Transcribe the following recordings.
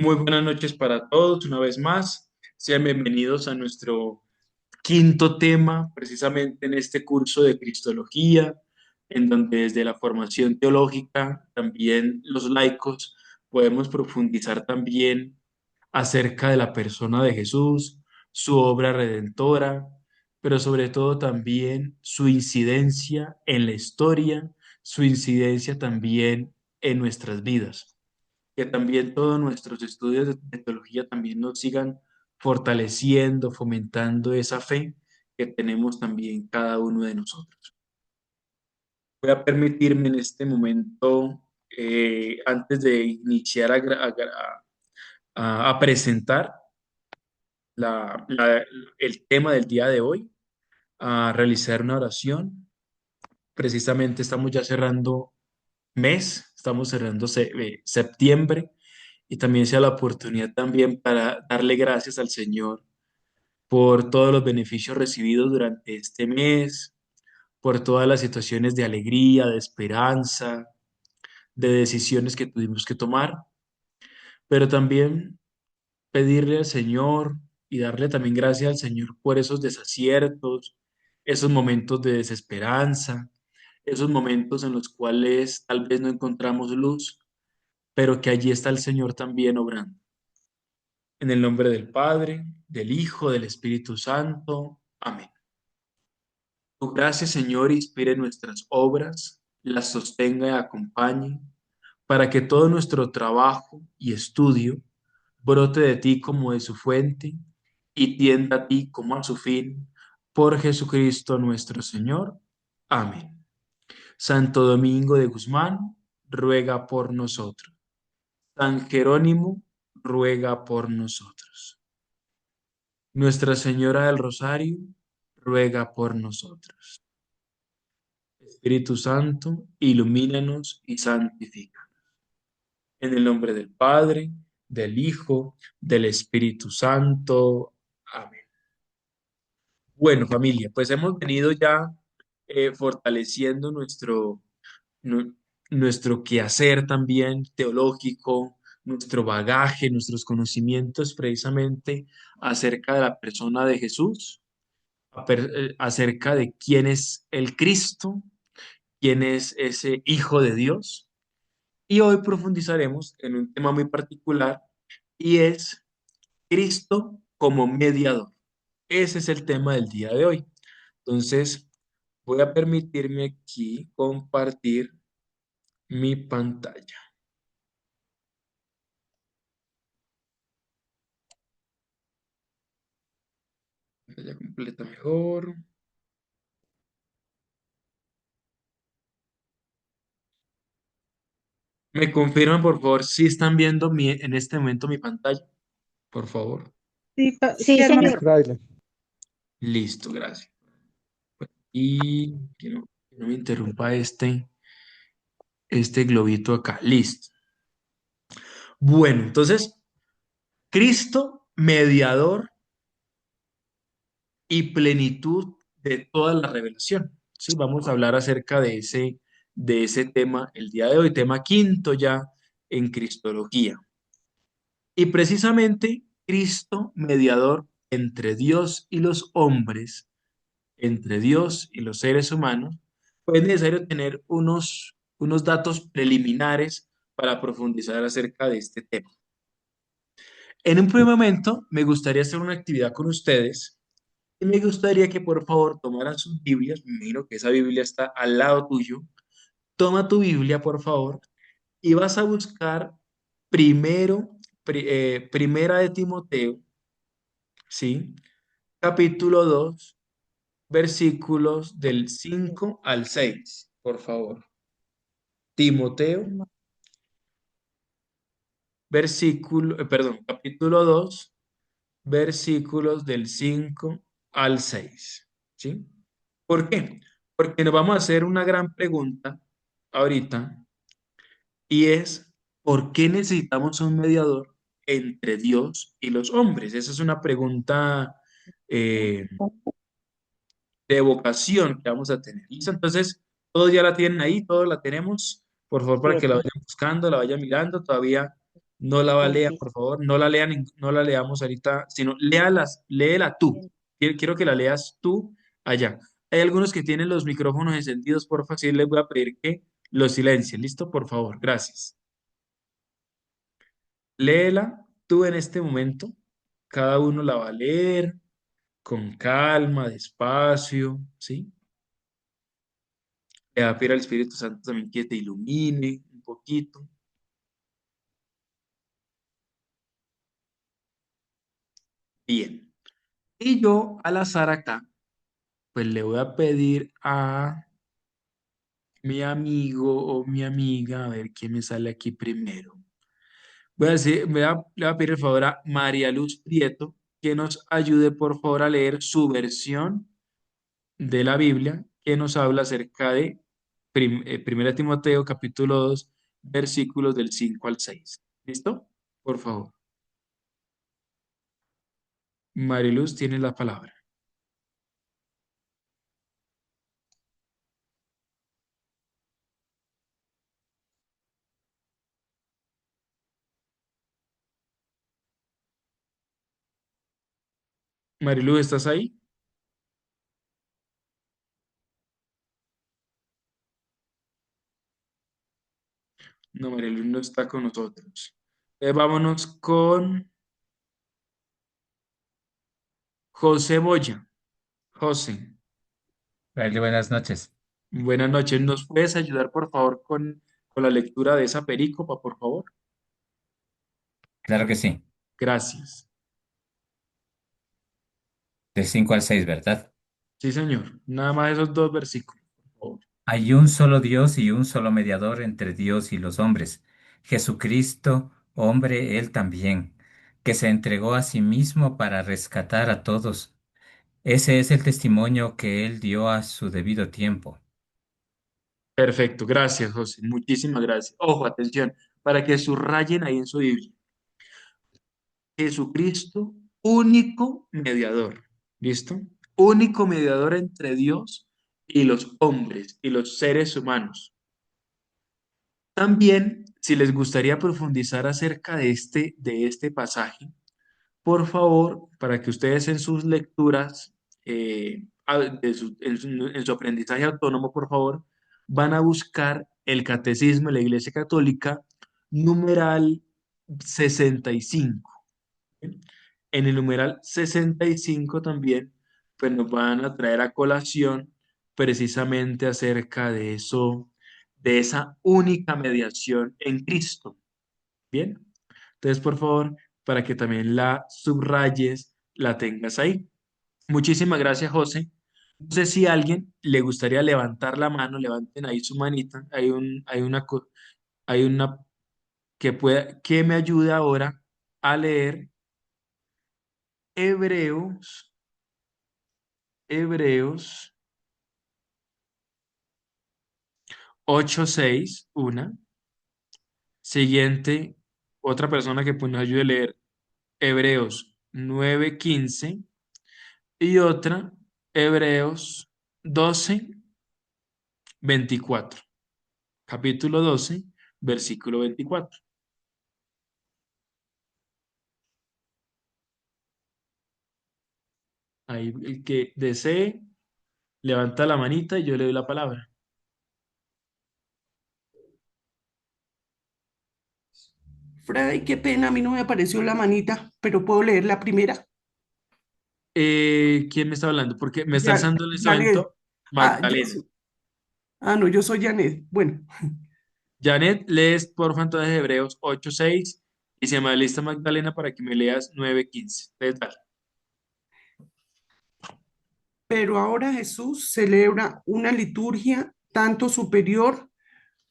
Muy buenas noches para todos, una vez más. Sean bienvenidos a nuestro quinto tema, precisamente en este curso de Cristología, en donde desde la formación teológica, también los laicos, podemos profundizar también acerca de la persona de Jesús, su obra redentora, pero sobre todo también su incidencia en la historia, su incidencia también en nuestras vidas, que también todos nuestros estudios de teología también nos sigan fortaleciendo, fomentando esa fe que tenemos también cada uno de nosotros. Voy a permitirme en este momento, antes de iniciar a presentar el tema del día de hoy, a realizar una oración. Precisamente estamos ya cerrando mes, estamos cerrando septiembre, y también sea la oportunidad también para darle gracias al Señor por todos los beneficios recibidos durante este mes, por todas las situaciones de alegría, de esperanza, de decisiones que tuvimos que tomar, pero también pedirle al Señor y darle también gracias al Señor por esos desaciertos, esos momentos de desesperanza, esos momentos en los cuales tal vez no encontramos luz, pero que allí está el Señor también obrando. En el nombre del Padre, del Hijo, del Espíritu Santo. Amén. Tu gracia, Señor, inspire nuestras obras, las sostenga y acompañe, para que todo nuestro trabajo y estudio brote de ti como de su fuente y tienda a ti como a su fin. Por Jesucristo nuestro Señor. Amén. Santo Domingo de Guzmán, ruega por nosotros. San Jerónimo, ruega por nosotros. Nuestra Señora del Rosario, ruega por nosotros. Espíritu Santo, ilumínanos y santifica. En el nombre del Padre, del Hijo, del Espíritu Santo. Amén. Bueno, familia, pues hemos venido ya fortaleciendo nu- nuestro quehacer también teológico, nuestro bagaje, nuestros conocimientos precisamente acerca de la persona de Jesús, acerca de quién es el Cristo, quién es ese Hijo de Dios. Y hoy profundizaremos en un tema muy particular y es Cristo como mediador. Ese es el tema del día de hoy. Entonces, voy a permitirme aquí compartir mi pantalla. Pantalla completa mejor. ¿Me confirman, por favor, si están viendo en este momento mi pantalla? Por favor. Sí, sí, Sí, hermano. señor. Fraile. Listo, gracias. Y que no me interrumpa este globito acá. Listo. Bueno, entonces, Cristo, mediador y plenitud de toda la revelación. Sí, vamos a hablar acerca de ese tema el día de hoy, tema quinto ya en Cristología. Y precisamente Cristo, mediador entre Dios y los hombres, entre Dios y los seres humanos, fue necesario tener unos datos preliminares para profundizar acerca de este tema. En un primer momento, me gustaría hacer una actividad con ustedes y me gustaría que por favor tomaran sus Biblias. Me imagino que esa Biblia está al lado tuyo. Toma tu Biblia, por favor, y vas a buscar primero, primera de Timoteo, ¿sí? Capítulo 2, versículos del 5 al 6, por favor. Timoteo, capítulo 2, versículos del 5 al 6, ¿sí? ¿Por qué? Porque nos vamos a hacer una gran pregunta ahorita y es, ¿por qué necesitamos un mediador entre Dios y los hombres? Esa es una pregunta eh, de vocación que vamos a tener. ¿Listo? Entonces, todos ya la tienen ahí, todos la tenemos. Por favor, Sí, para que la aquí. vayan buscando, la vayan mirando. Todavía No la va a Ok. leer, por favor, no la lean, no la leamos ahorita, sino léela tú. Quiero que la leas tú allá. Hay algunos que tienen los micrófonos encendidos, por favor, sí les voy a pedir que los silencien. ¿Listo? Por favor, gracias. Léela tú en este momento. Cada uno la va a leer con calma, despacio, ¿sí? Le va a pedir al Espíritu Santo también que te ilumine un poquito. Bien. Y yo al azar acá, pues le voy a pedir a mi amigo o mi amiga, a ver quién me sale aquí primero. Voy a decir, le voy a pedir el favor a María Luz Prieto que nos ayude por favor a leer su versión de la Biblia que nos habla acerca de 1 Timoteo capítulo 2 versículos del 5 al 6. ¿Listo? Por favor. Mariluz tiene la palabra. Mariluz, ¿estás ahí? No, Mariluz no está con nosotros. Vámonos con José Boya. José, Vale, buenas noches. buenas noches. ¿Nos puedes ayudar, por favor, con la lectura de esa perícopa, por favor? Claro que sí. Gracias. Del 5 al 6, ¿verdad? Sí, señor. Nada más esos dos versículos, por favor. Hay un solo Dios y un solo mediador entre Dios y los hombres, Jesucristo, hombre él también, que se entregó a sí mismo para rescatar a todos. Ese es el testimonio que él dio a su debido tiempo. Perfecto. Gracias, José. Muchísimas gracias. Ojo, atención, para que subrayen ahí en su Biblia. Jesucristo, único mediador. ¿Listo? Único mediador entre Dios y los hombres y los seres humanos. También, si les gustaría profundizar acerca de este pasaje, por favor, para que ustedes en sus lecturas, en su aprendizaje autónomo, por favor, van a buscar el Catecismo de la Iglesia Católica, numeral 65. ¿Bien? En el numeral 65 también, pues nos van a traer a colación precisamente acerca de eso, de esa única mediación en Cristo. Bien, entonces por favor, para que también la subrayes, la tengas ahí. Muchísimas gracias, José. No sé si a alguien le gustaría levantar la mano, levanten ahí su manita. Hay una que me ayude ahora a leer Hebreos, Hebreos 8:6, una. Siguiente, otra persona que pues nos ayude a leer Hebreos 9:15 y otra, Hebreos 12:24. Capítulo 12, versículo 24. Ahí el que desee, levanta la manita y yo le doy la palabra. Fray, qué pena, a mí no me apareció la manita, pero puedo leer la primera. ¿Quién me está hablando? Porque me está Ya, alzando en este Janet. momento Ah, Magdalena. no, yo soy Janet. Bueno, Janet, lees por favor entonces Hebreos 8:6 y se me lista Magdalena para que me leas 9:15. Entonces, dale. pero ahora Jesús celebra una liturgia tanto superior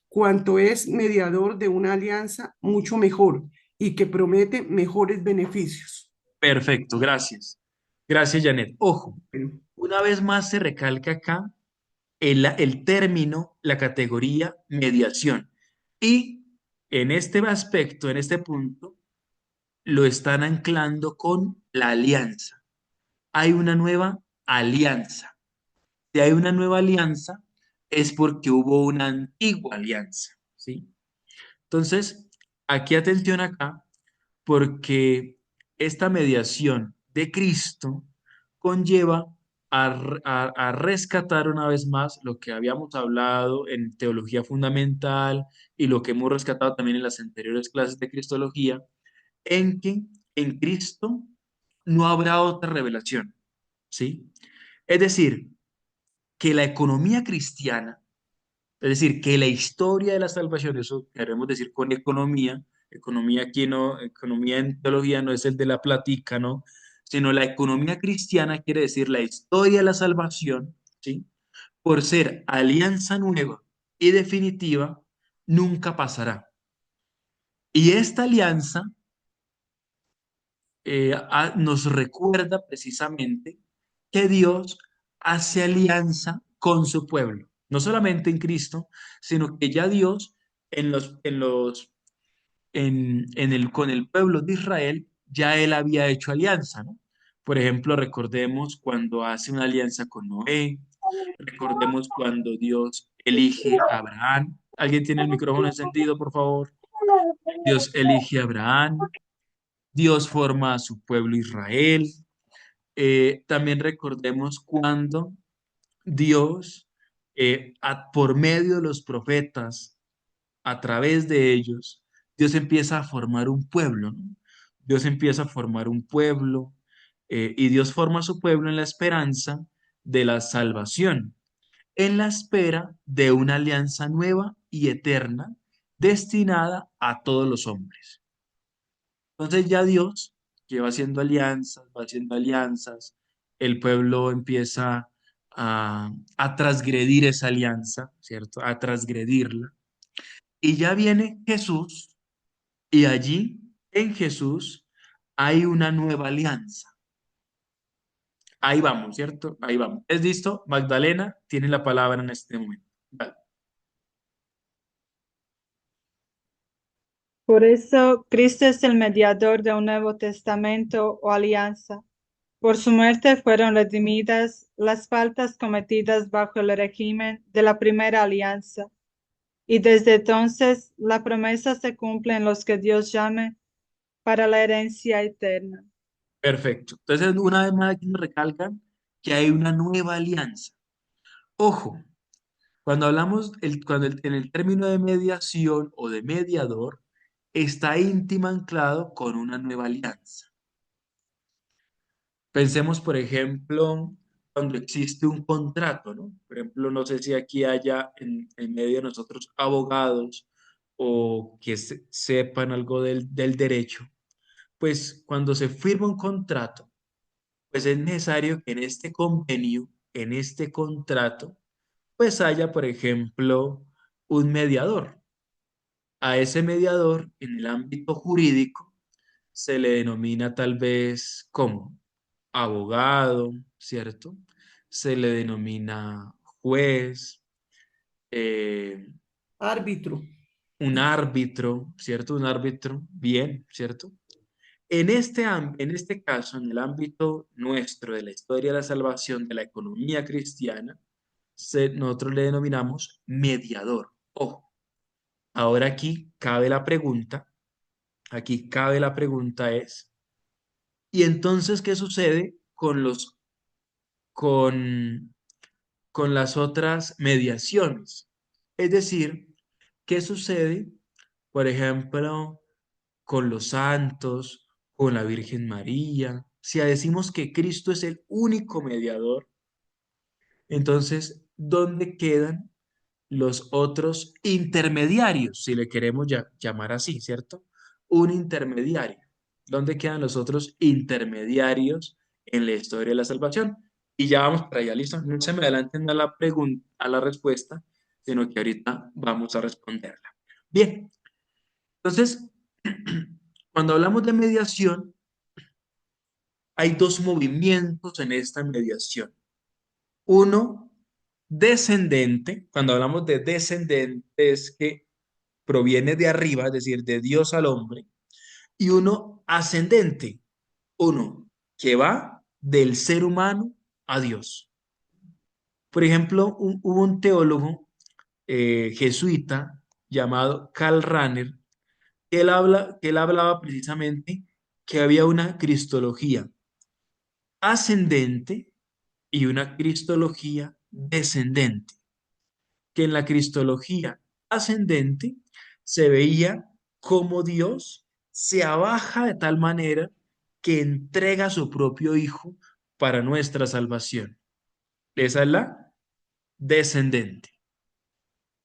cuanto es mediador de una alianza mucho mejor y que promete mejores beneficios. Perfecto, gracias. Gracias, Janet. Ojo, Bueno, una vez más se recalca acá el término, la categoría mediación. Y en este aspecto, en este punto, lo están anclando con la alianza. Hay una nueva alianza. Si hay una nueva alianza, es porque hubo una antigua alianza, ¿sí? Entonces, aquí atención acá, porque esta mediación de Cristo conlleva a rescatar una vez más lo que habíamos hablado en teología fundamental y lo que hemos rescatado también en las anteriores clases de Cristología, en que en Cristo no habrá otra revelación, ¿sí? Es decir, que la economía cristiana, es decir, que la historia de la salvación, eso queremos decir con economía, economía aquí no, economía en teología no es el de la plática, ¿no? Sino la economía cristiana quiere decir la historia de la salvación, ¿sí? Por ser alianza nueva y definitiva, nunca pasará. Y esta alianza nos recuerda precisamente que Dios hace alianza con su pueblo, no solamente en Cristo, sino que ya Dios con el pueblo de Israel ya él había hecho alianza, ¿no? Por ejemplo, recordemos cuando hace una alianza con Noé, recordemos cuando Dios elige a Abraham. ¿Alguien tiene el micrófono encendido, por favor? Dios elige a Abraham, Dios forma a su pueblo Israel. También recordemos cuando Dios, por medio de los profetas, a través de ellos, Dios empieza a formar un pueblo, ¿no? Dios empieza a formar un pueblo y Dios forma su pueblo en la esperanza de la salvación, en la espera de una alianza nueva y eterna destinada a todos los hombres. Entonces ya Dios, que va haciendo alianzas, el pueblo empieza a transgredir esa alianza, ¿cierto? A transgredirla. Y ya viene Jesús y allí en Jesús hay una nueva alianza. Ahí vamos, ¿cierto? Ahí vamos. ¿Es listo? Magdalena tiene la palabra en este momento. Vale. Por eso, Cristo es el mediador de un nuevo testamento o alianza. Por su muerte fueron redimidas las faltas cometidas bajo el régimen de la primera alianza, y desde entonces la promesa se cumple en los que Dios llame para la herencia eterna. Perfecto. Entonces, una vez más aquí nos recalcan que hay una nueva alianza. Ojo, cuando hablamos, en el término de mediación o de mediador, está íntimo anclado con una nueva alianza. Pensemos, por ejemplo, cuando existe un contrato, ¿no? Por ejemplo, no sé si aquí haya en medio de nosotros abogados o que sepan algo del derecho, pues cuando se firma un contrato, pues es necesario que en este convenio, en este contrato, pues haya, por ejemplo, un mediador. A ese mediador en el ámbito jurídico se le denomina tal vez como abogado, ¿cierto? Se le denomina juez, eh, Árbitro. un árbitro, ¿cierto? Un árbitro, bien, ¿cierto? En este caso, en el ámbito nuestro de la historia de la salvación, de la economía cristiana, nosotros le denominamos mediador. Ojo, ahora aquí cabe la pregunta es, ¿y entonces qué sucede con, con las otras mediaciones? Es decir, ¿qué sucede, por ejemplo, con los santos, con la Virgen María? Si decimos que Cristo es el único mediador, entonces, ¿dónde quedan los otros intermediarios, si le queremos llamar así, ¿cierto? Un intermediario. ¿Dónde quedan los otros intermediarios en la historia de la salvación? Y ya vamos para allá, listo. No se me adelanten a la pregunta, a la respuesta, sino que ahorita vamos a responderla. Bien, entonces, cuando hablamos de mediación, hay dos movimientos en esta mediación. Uno, descendente. Cuando hablamos de descendente es que proviene de arriba, es decir, de Dios al hombre, y uno ascendente, uno que va del ser humano a Dios. Por ejemplo, hubo un teólogo jesuita llamado Karl Rahner, que él hablaba precisamente que había una cristología ascendente y una cristología descendente, que en la cristología ascendente se veía cómo Dios se abaja de tal manera que entrega a su propio Hijo para nuestra salvación. Esa es la descendente.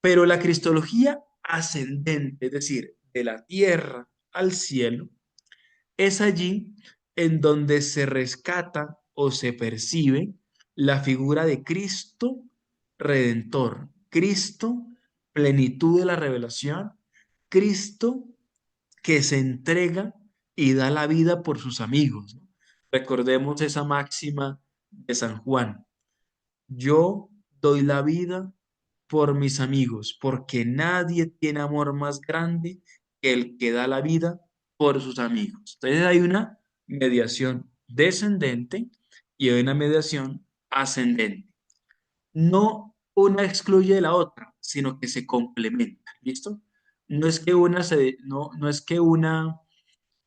Pero la cristología ascendente, es decir, de la tierra al cielo, es allí en donde se rescata o se percibe la figura de Cristo Redentor, Cristo plenitud de la revelación, Cristo que se entrega y da la vida por sus amigos, ¿no? Recordemos esa máxima de San Juan: yo doy la vida por mis amigos, porque nadie tiene amor más grande que el que da la vida por sus amigos. Entonces hay una mediación descendente y hay una mediación ascendente. No una excluye de la otra, sino que se complementan. ¿Listo? No es que una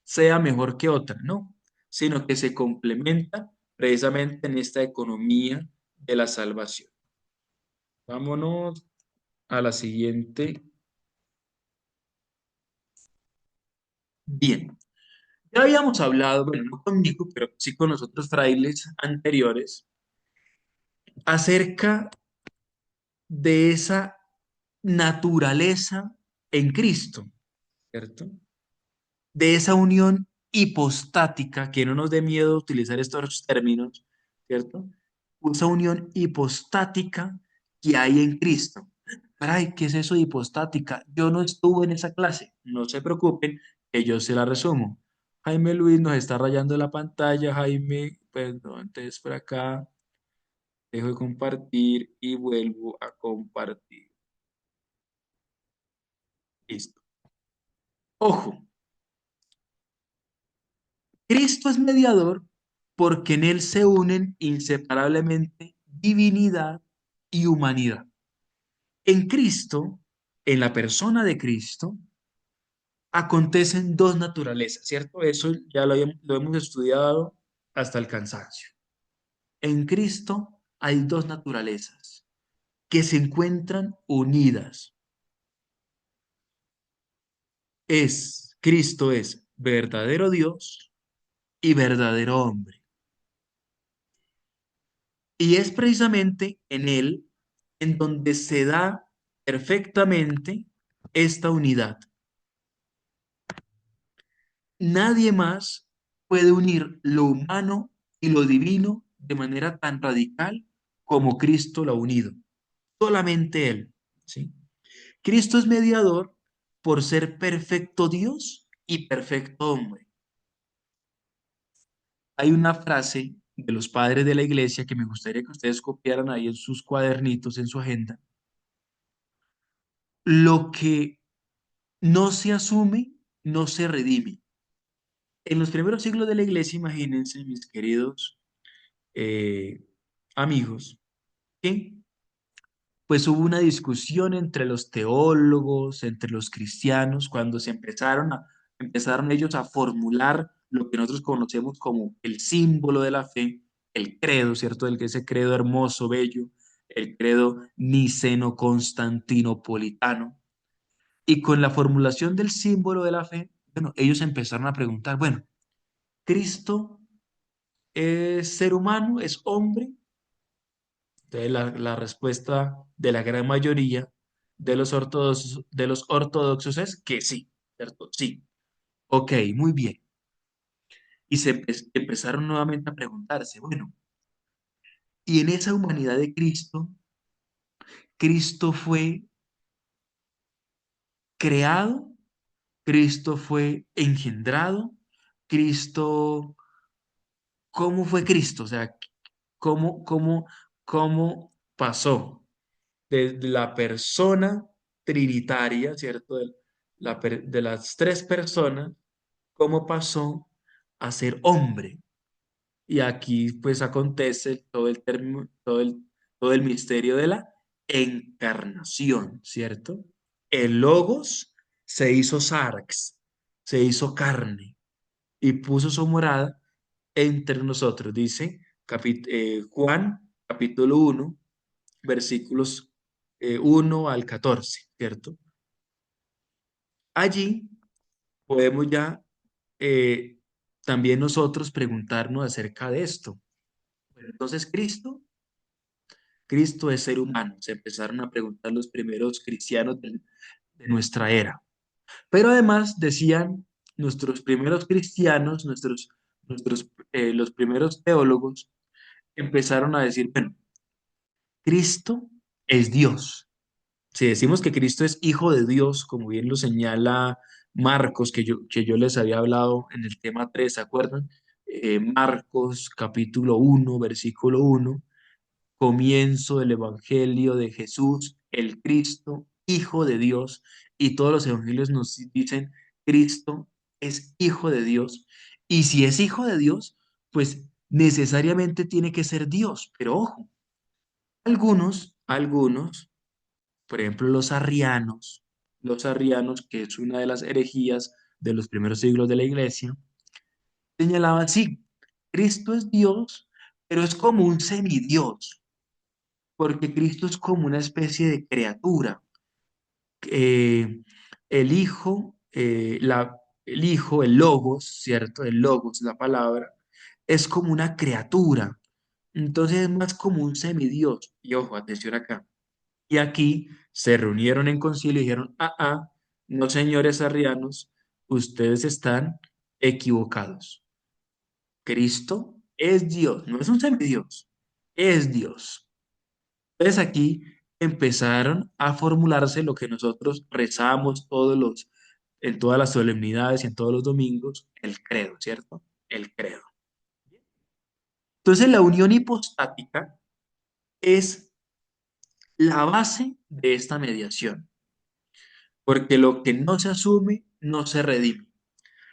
sea mejor que otra, no, sino que se complementa precisamente en esta economía de la salvación. Vámonos a la siguiente. Bien, ya habíamos hablado, bueno, no conmigo, pero sí con los otros frailes anteriores, acerca de esa naturaleza en Cristo, ¿cierto? De esa unión hipostática, que no nos dé miedo utilizar estos términos, ¿cierto? Esa unión hipostática que hay en Cristo. Ay, ¿qué es eso de hipostática? Yo no estuve en esa clase. No se preocupen, que yo se la resumo. Jaime Luis nos está rayando la pantalla. Jaime, pues no, entonces por acá dejo de compartir y vuelvo a compartir. Listo. Ojo, Cristo es mediador porque en él se unen inseparablemente divinidad y humanidad. En Cristo, en la persona de Cristo, acontecen dos naturalezas, ¿cierto? Eso ya lo hemos estudiado hasta el cansancio. En Cristo hay dos naturalezas que se encuentran unidas. Cristo es verdadero Dios y verdadero hombre. Y es precisamente en él en donde se da perfectamente esta unidad. Nadie más puede unir lo humano y lo divino de manera tan radical como Cristo lo ha unido. Solamente Él, ¿sí? Cristo es mediador por ser perfecto Dios y perfecto hombre. Hay una frase de los padres de la iglesia que me gustaría que ustedes copiaran ahí en sus cuadernitos, en su agenda. Lo que no se asume, no se redime. En los primeros siglos de la iglesia, imagínense, mis queridos eh, amigos, que pues hubo una discusión entre los teólogos, entre los cristianos, cuando empezaron ellos a formular lo que nosotros conocemos como el símbolo de la fe, el credo, ¿cierto? Ese credo hermoso, bello, el credo niceno-constantinopolitano. Y con la formulación del símbolo de la fe, bueno, ellos empezaron a preguntar, bueno, ¿Cristo es ser humano, es hombre? Entonces, la respuesta de la gran mayoría de los ortodoxos es que sí, ¿cierto? Sí. Ok, muy bien. Y empezaron nuevamente a preguntarse, bueno, ¿y en esa humanidad de Cristo, Cristo fue creado? ¿Cristo fue engendrado? ¿Cristo, cómo fue Cristo? O sea, ¿cómo pasó de la persona trinitaria, ¿cierto? De las tres personas, cómo pasó a ser hombre? Y aquí pues acontece todo el misterio de la encarnación, ¿cierto? El Logos se hizo sarx, se hizo carne y puso su morada entre nosotros, dice Juan capítulo 1, versículos 1 al 14, ¿cierto? Allí podemos ya eh, también nosotros preguntarnos acerca de esto. Entonces, Cristo es ser humano. Se empezaron a preguntar los primeros cristianos de nuestra era. Pero además decían nuestros primeros cristianos, los primeros teólogos, empezaron a decir, bueno, Cristo es Dios. Si decimos que Cristo es hijo de Dios, como bien lo señala Marcos, que yo les había hablado en el tema 3, ¿se acuerdan? Marcos capítulo 1, versículo 1, comienzo del Evangelio de Jesús, el Cristo, hijo de Dios, y todos los evangelios nos dicen, Cristo es hijo de Dios, y si es hijo de Dios, pues necesariamente tiene que ser Dios, pero ojo, algunos, por ejemplo, los arrianos, que es una de las herejías de los primeros siglos de la iglesia, señalaban, sí, Cristo es Dios, pero es como un semidios, porque Cristo es como una especie de criatura. Eh, el Hijo, el Logos, ¿cierto? El Logos, la palabra, es como una criatura. Entonces es más como un semidios. Y ojo, atención acá. Y aquí se reunieron en concilio y dijeron, no señores arrianos, ustedes están equivocados. Cristo es Dios, no es un semidios, es Dios. Entonces aquí empezaron a formularse lo que nosotros rezamos en todas las solemnidades y en todos los domingos, el credo, ¿cierto? El credo. Entonces la unión hipostática es la base de esta mediación, porque lo que no se asume no se redime.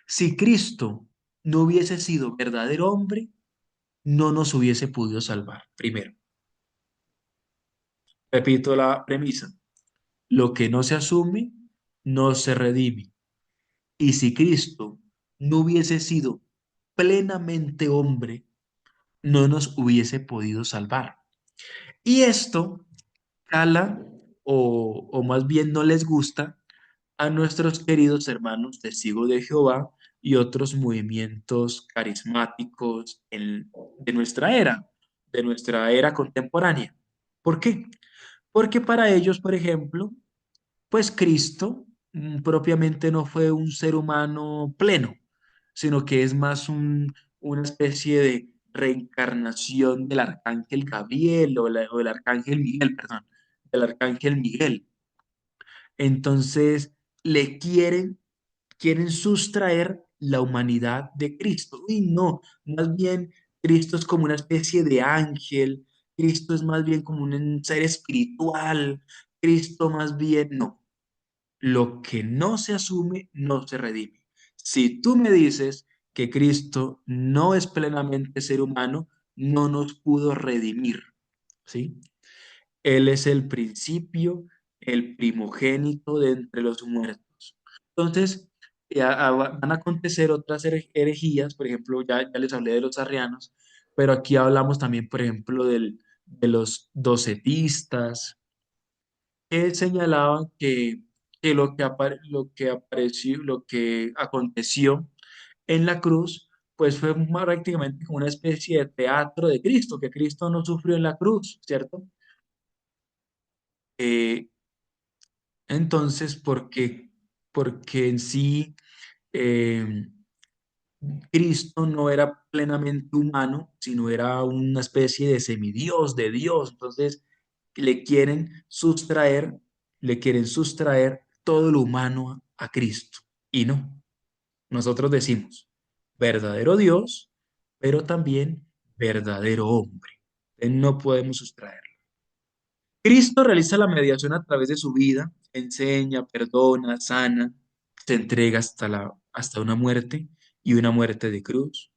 Si Cristo no hubiese sido verdadero hombre, no nos hubiese podido salvar. Primero, repito la premisa, lo que no se asume no se redime. Y si Cristo no hubiese sido plenamente hombre, no nos hubiese podido salvar. Y esto cala o más bien no les gusta a nuestros queridos hermanos testigos de Jehová y otros movimientos carismáticos de nuestra era contemporánea. ¿Por qué? Porque para ellos, por ejemplo, pues Cristo propiamente no fue un ser humano pleno, sino que es más una especie de reencarnación del arcángel Gabriel o del arcángel Miguel, perdón, del arcángel Miguel. Entonces, quieren sustraer la humanidad de Cristo. Y no, más bien Cristo es como una especie de ángel, Cristo es más bien como un ser espiritual, Cristo más bien no. Lo que no se asume no se redime. Si tú me dices que Cristo no es plenamente ser humano, no nos pudo redimir, ¿sí? Él es el principio, el primogénito de entre los muertos. Entonces, van a acontecer otras herejías, por ejemplo, ya les hablé de los arrianos, pero aquí hablamos también, por ejemplo, de los docetistas, que señalaban que lo que aconteció en la cruz, pues fue prácticamente como una especie de teatro de Cristo, que Cristo no sufrió en la cruz, ¿cierto? Eh, entonces, porque en sí eh, Cristo no era plenamente humano, sino era una especie de semidios, de Dios. Entonces, le quieren sustraer, le quieren sustraer todo lo humano a Cristo. Y no, nosotros decimos verdadero Dios, pero también verdadero hombre. Entonces, no podemos sustraerlo. Cristo realiza la mediación a través de su vida, enseña, perdona, sana, se entrega hasta una muerte y una muerte de cruz.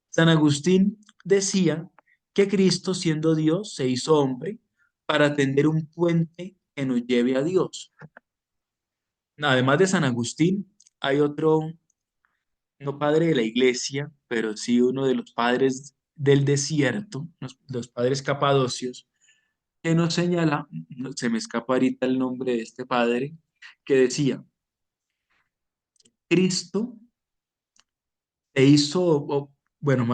San Agustín decía que Cristo, siendo Dios, se hizo hombre para tender un puente que nos lleve a Dios. Además de San Agustín, hay otro no padre de la iglesia, pero sí uno de los padres del desierto, los padres capadocios, que nos señala, se me escapa ahorita el nombre de este padre, que decía, Cristo se hizo, bueno,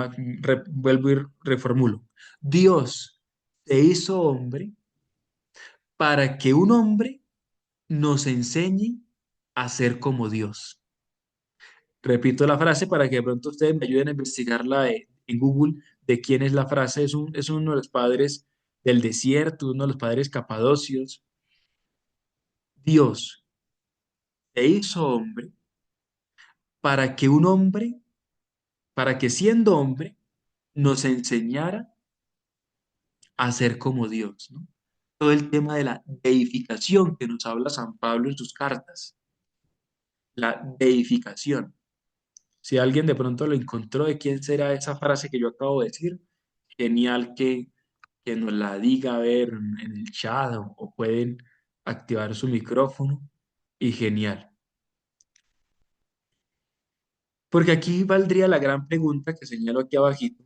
vuelvo y reformulo, Dios se hizo hombre para que un hombre nos enseñe a ser como Dios. Repito la frase para que de pronto ustedes me ayuden a investigarla en Google de quién es la frase. Es uno de los padres del desierto, uno de los padres capadocios. Dios se hizo hombre para que un hombre, para que siendo hombre, nos enseñara a ser como Dios, ¿no? Todo el tema de la deificación que nos habla San Pablo en sus cartas, la deificación. Si alguien de pronto lo encontró de quién será esa frase que yo acabo de decir, genial que nos la diga a ver en el chat o pueden activar su micrófono y genial. Porque aquí valdría la gran pregunta que señalo aquí abajito.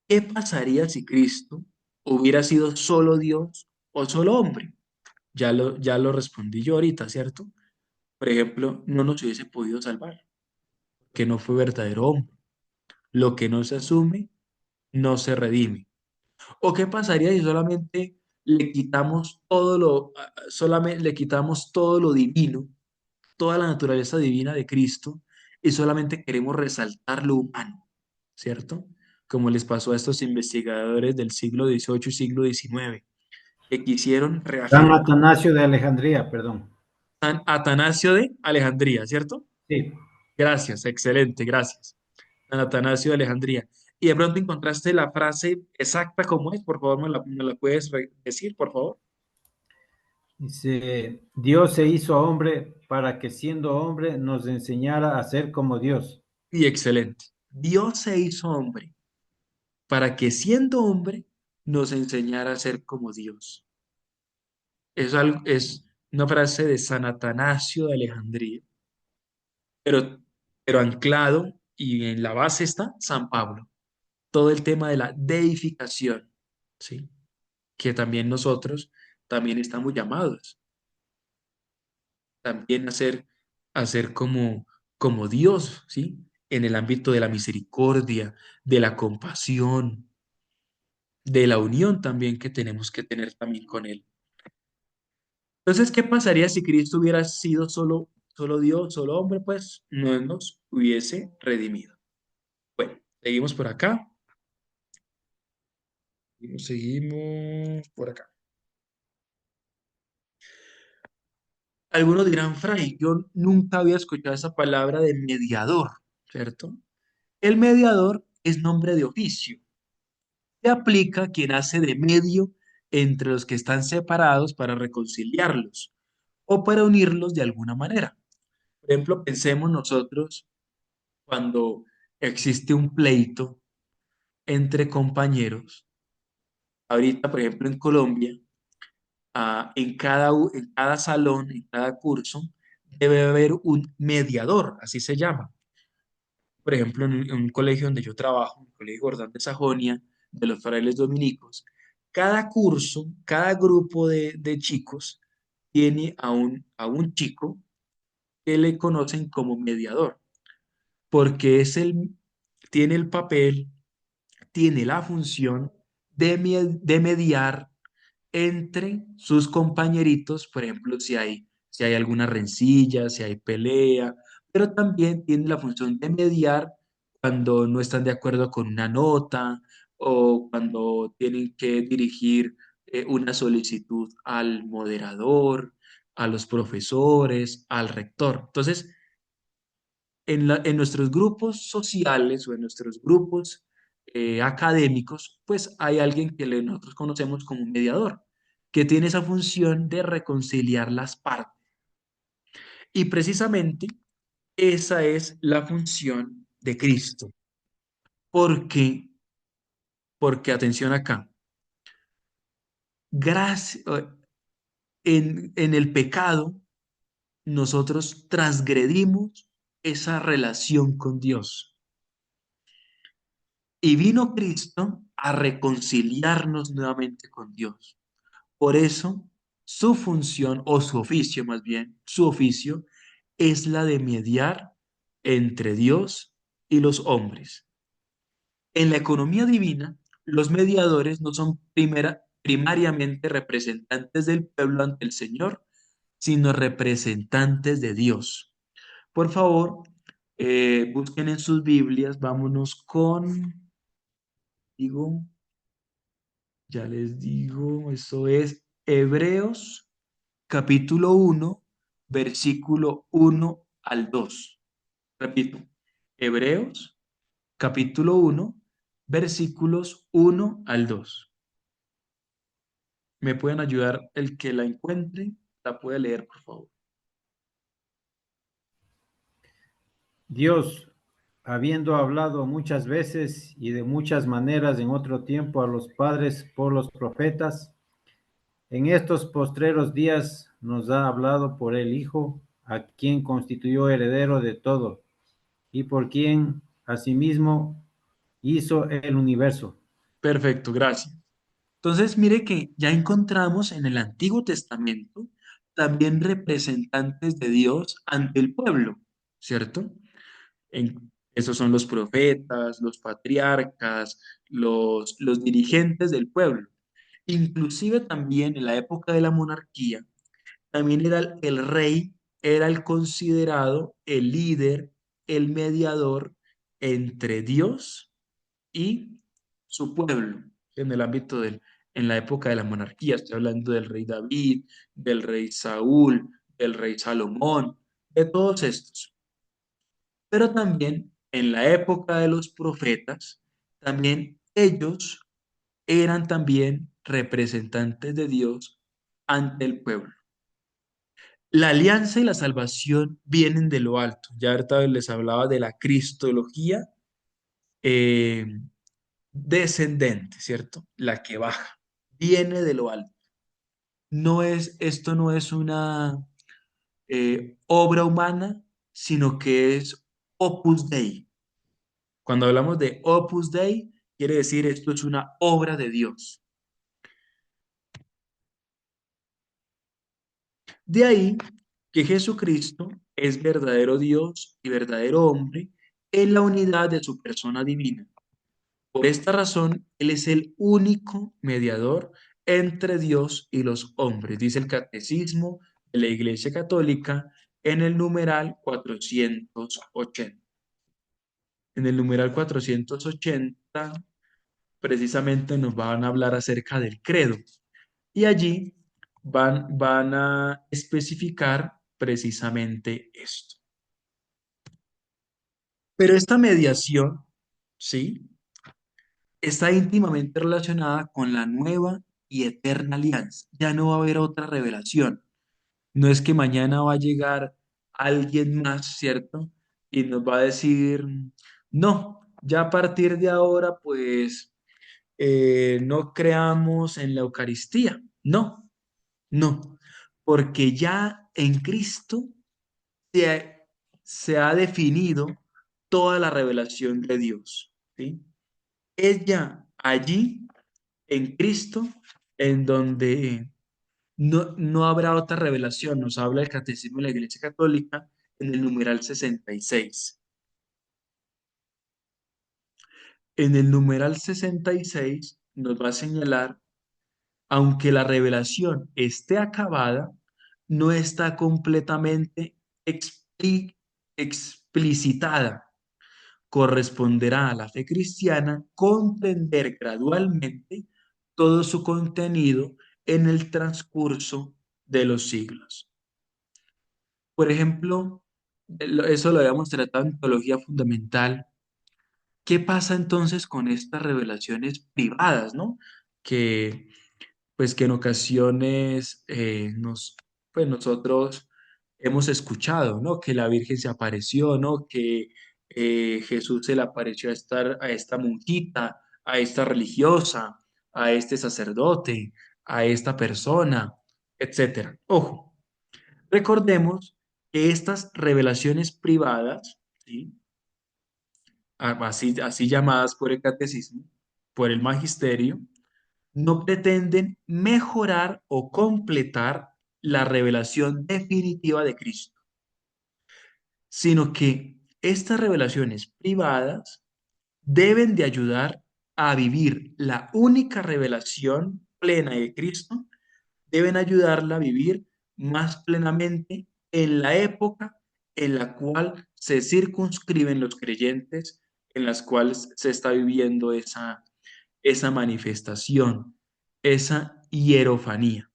¿Qué pasaría si Cristo hubiera sido solo Dios o solo hombre? Ya lo respondí yo ahorita, ¿cierto? Por ejemplo, no nos hubiese podido salvar, que no fue verdadero hombre. Lo que no se asume, no se redime. ¿O qué pasaría si solamente le quitamos solamente le quitamos todo lo divino, toda la naturaleza divina de Cristo y solamente queremos resaltar lo humano, ¿cierto? Como les pasó a estos investigadores del siglo XVIII y siglo XIX, que quisieron San reafirmar Atanasio de Alejandría, perdón. San Atanasio de Alejandría, ¿cierto? Sí. Gracias, excelente, gracias. San Atanasio de Alejandría. Y de pronto encontraste la frase exacta como es, por favor, me la puedes decir, por favor. Dice, Dios se hizo hombre para que siendo hombre nos enseñara a ser como Dios. Y excelente. Dios se hizo hombre para que siendo hombre nos enseñara a ser como Dios. Es una frase de San Atanasio de Alejandría, pero, pero anclado y en la base está San Pablo. Todo el tema de la deificación, ¿sí? Que también nosotros también estamos llamados también a ser como Dios, ¿sí? En el ámbito de la misericordia, de la compasión, de la unión también que tenemos que tener también con Él. Entonces, ¿qué pasaría si Cristo hubiera sido solo Dios, solo hombre? Pues no nos hubiese redimido. Bueno, seguimos por acá. Seguimos por acá. Algunos dirán, Fray, yo nunca había escuchado esa palabra de mediador, ¿cierto? El mediador es nombre de oficio. Se aplica a quien hace de medio entre los que están separados para reconciliarlos o para unirlos de alguna manera. Por ejemplo, pensemos nosotros cuando existe un pleito entre compañeros. Ahorita, por ejemplo, en Colombia, en cada salón, en cada curso, debe haber un mediador, así se llama. Por ejemplo, en un colegio donde yo trabajo, el Colegio Jordán de Sajonia, de los frailes dominicos, cada curso, cada grupo de chicos tiene a un chico que le conocen como mediador, porque tiene el papel, tiene la función de mediar entre sus compañeritos, por ejemplo, si hay alguna rencilla, si hay pelea, pero también tiene la función de mediar cuando no están de acuerdo con una nota o cuando tienen que dirigir una solicitud al moderador, a los profesores, al rector. Entonces, en nuestros grupos sociales o en nuestros grupos académicos, pues hay alguien que nosotros conocemos como un mediador, que tiene esa función de reconciliar las partes. Y precisamente esa es la función de Cristo. Porque, porque atención acá, gracias, en el pecado nosotros transgredimos esa relación con Dios. Y vino Cristo a reconciliarnos nuevamente con Dios. Por eso, su función, o su oficio más bien, su oficio, es la de mediar entre Dios y los hombres. En la economía divina, los mediadores no son primariamente representantes del pueblo ante el Señor, sino representantes de Dios. Por favor, busquen en sus Biblias, vámonos con, digo, ya les digo, eso es Hebreos capítulo 1, versículo 1 al 2. Repito, Hebreos capítulo 1, versículos 1 al 2. ¿Me pueden ayudar el que la encuentre? La puede leer, por favor. Dios, habiendo hablado muchas veces y de muchas maneras en otro tiempo a los padres por los profetas, en estos postreros días nos ha hablado por el Hijo, a quien constituyó heredero de todo y por quien asimismo hizo el universo. Perfecto, gracias. Entonces, mire que ya encontramos en el Antiguo Testamento también representantes de Dios ante el pueblo, ¿cierto? Esos son los profetas, los patriarcas, los dirigentes del pueblo. Inclusive también en la época de la monarquía, también era el rey, era el considerado el líder, el mediador entre Dios y su pueblo, en el ámbito en la época de la monarquía. Estoy hablando del rey David, del rey Saúl, del rey Salomón, de todos estos. Pero también en la época de los profetas, también ellos eran también representantes de Dios ante el pueblo. La alianza y la salvación vienen de lo alto. Ya ahorita les hablaba de la cristología eh, descendente, ¿cierto? La que baja, viene de lo alto. Esto no es una obra humana, sino que es Opus Dei. Cuando hablamos de Opus Dei, quiere decir esto es una obra de Dios. De ahí que Jesucristo es verdadero Dios y verdadero hombre en la unidad de su persona divina. Por esta razón, Él es el único mediador entre Dios y los hombres, dice el Catecismo de la Iglesia Católica en el numeral 480. En el numeral 480, precisamente nos van a hablar acerca del credo y allí van a especificar precisamente esto. Pero esta mediación, ¿sí?, está íntimamente relacionada con la nueva y eterna alianza. Ya no va a haber otra revelación. No es que mañana va a llegar alguien más, ¿cierto? Y nos va a decir, no, ya a partir de ahora, pues, no creamos en la Eucaristía. No, no, porque ya en Cristo se ha, se ha definido toda la revelación de Dios, ¿sí? Es ya allí en Cristo, en donde no habrá otra revelación. Nos habla el Catecismo de la Iglesia Católica en el numeral 66. En el numeral 66 nos va a señalar, aunque la revelación esté acabada, no está completamente explicitada. Corresponderá a la fe cristiana comprender gradualmente todo su contenido en el transcurso de los siglos. Por ejemplo, eso lo habíamos tratado en teología fundamental. ¿Qué pasa entonces con estas revelaciones privadas, ¿no? Que, pues, que en ocasiones pues nosotros hemos escuchado, ¿no? Que la Virgen se apareció, ¿no? Que Jesús se le apareció a esta monjita, a esta religiosa, a este sacerdote, a esta persona, etcétera. Ojo, recordemos que estas revelaciones privadas ¿sí? Así llamadas por el catecismo, por el magisterio, no pretenden mejorar o completar la revelación definitiva de Cristo, sino que estas revelaciones privadas deben de ayudar a vivir la única revelación plena de Cristo, deben ayudarla a vivir más plenamente en la época en la cual se circunscriben los creyentes, en las cuales se está viviendo esa manifestación, esa hierofanía.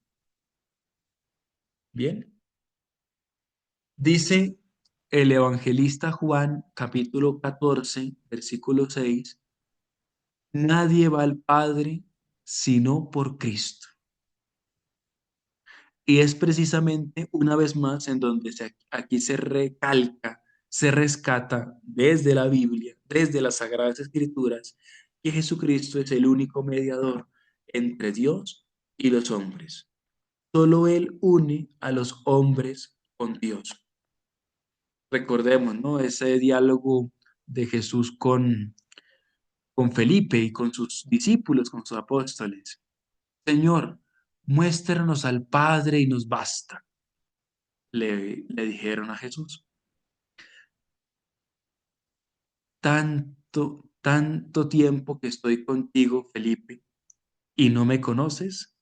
Bien, dice el evangelista Juan, capítulo 14, versículo 6: nadie va al Padre sino por Cristo. Y es precisamente una vez más en donde aquí se recalca, se rescata desde la Biblia, desde las Sagradas Escrituras, que Jesucristo es el único mediador entre Dios y los hombres. Solo Él une a los hombres con Dios. Recordemos, ¿no? Ese diálogo de Jesús con Felipe y con sus discípulos, con sus apóstoles. Señor, muéstranos al Padre y nos basta, le dijeron a Jesús. Tanto tiempo que estoy contigo, Felipe, y no me conoces.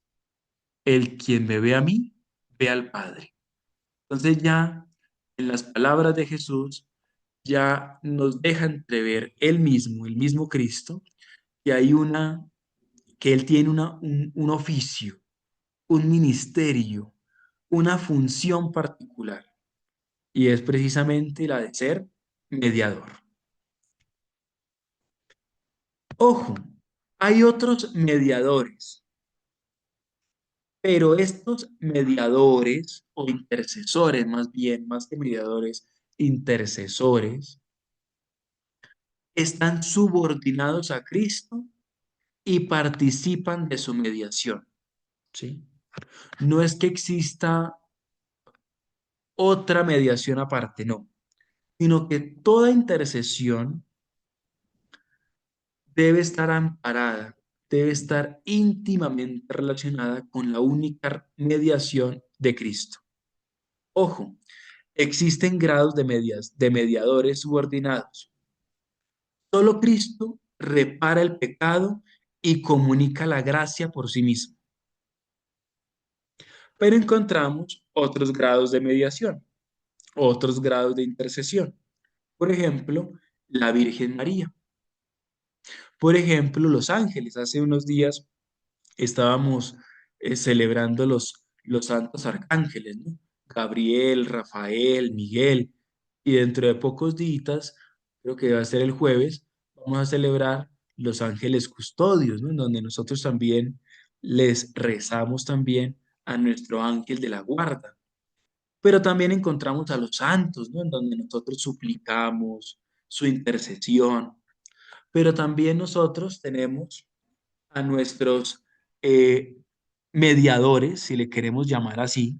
El quien me ve a mí, ve al Padre. Entonces ya en las palabras de Jesús ya nos deja entrever el mismo Cristo, que que él tiene un oficio, un ministerio, una función particular, y es precisamente la de ser mediador. Ojo, hay otros mediadores, pero estos mediadores o intercesores, más bien, más que mediadores, intercesores, están subordinados a Cristo y participan de su mediación, ¿sí? No es que exista otra mediación aparte, no, sino que toda intercesión debe estar amparada, debe estar íntimamente relacionada con la única mediación de Cristo. Ojo, existen grados de mediadores subordinados. Solo Cristo repara el pecado y comunica la gracia por sí mismo. Pero encontramos otros grados de mediación, otros grados de intercesión. Por ejemplo, la Virgen María. Por ejemplo, los ángeles. Hace unos días estábamos celebrando los santos arcángeles, ¿no? Gabriel, Rafael, Miguel, y dentro de pocos días, creo que va a ser el jueves, vamos a celebrar los ángeles custodios, ¿no? En donde nosotros también les rezamos también a nuestro ángel de la guarda. Pero también encontramos a los santos, ¿no? En donde nosotros suplicamos su intercesión. Pero también nosotros tenemos a nuestros eh, mediadores, si le queremos llamar así,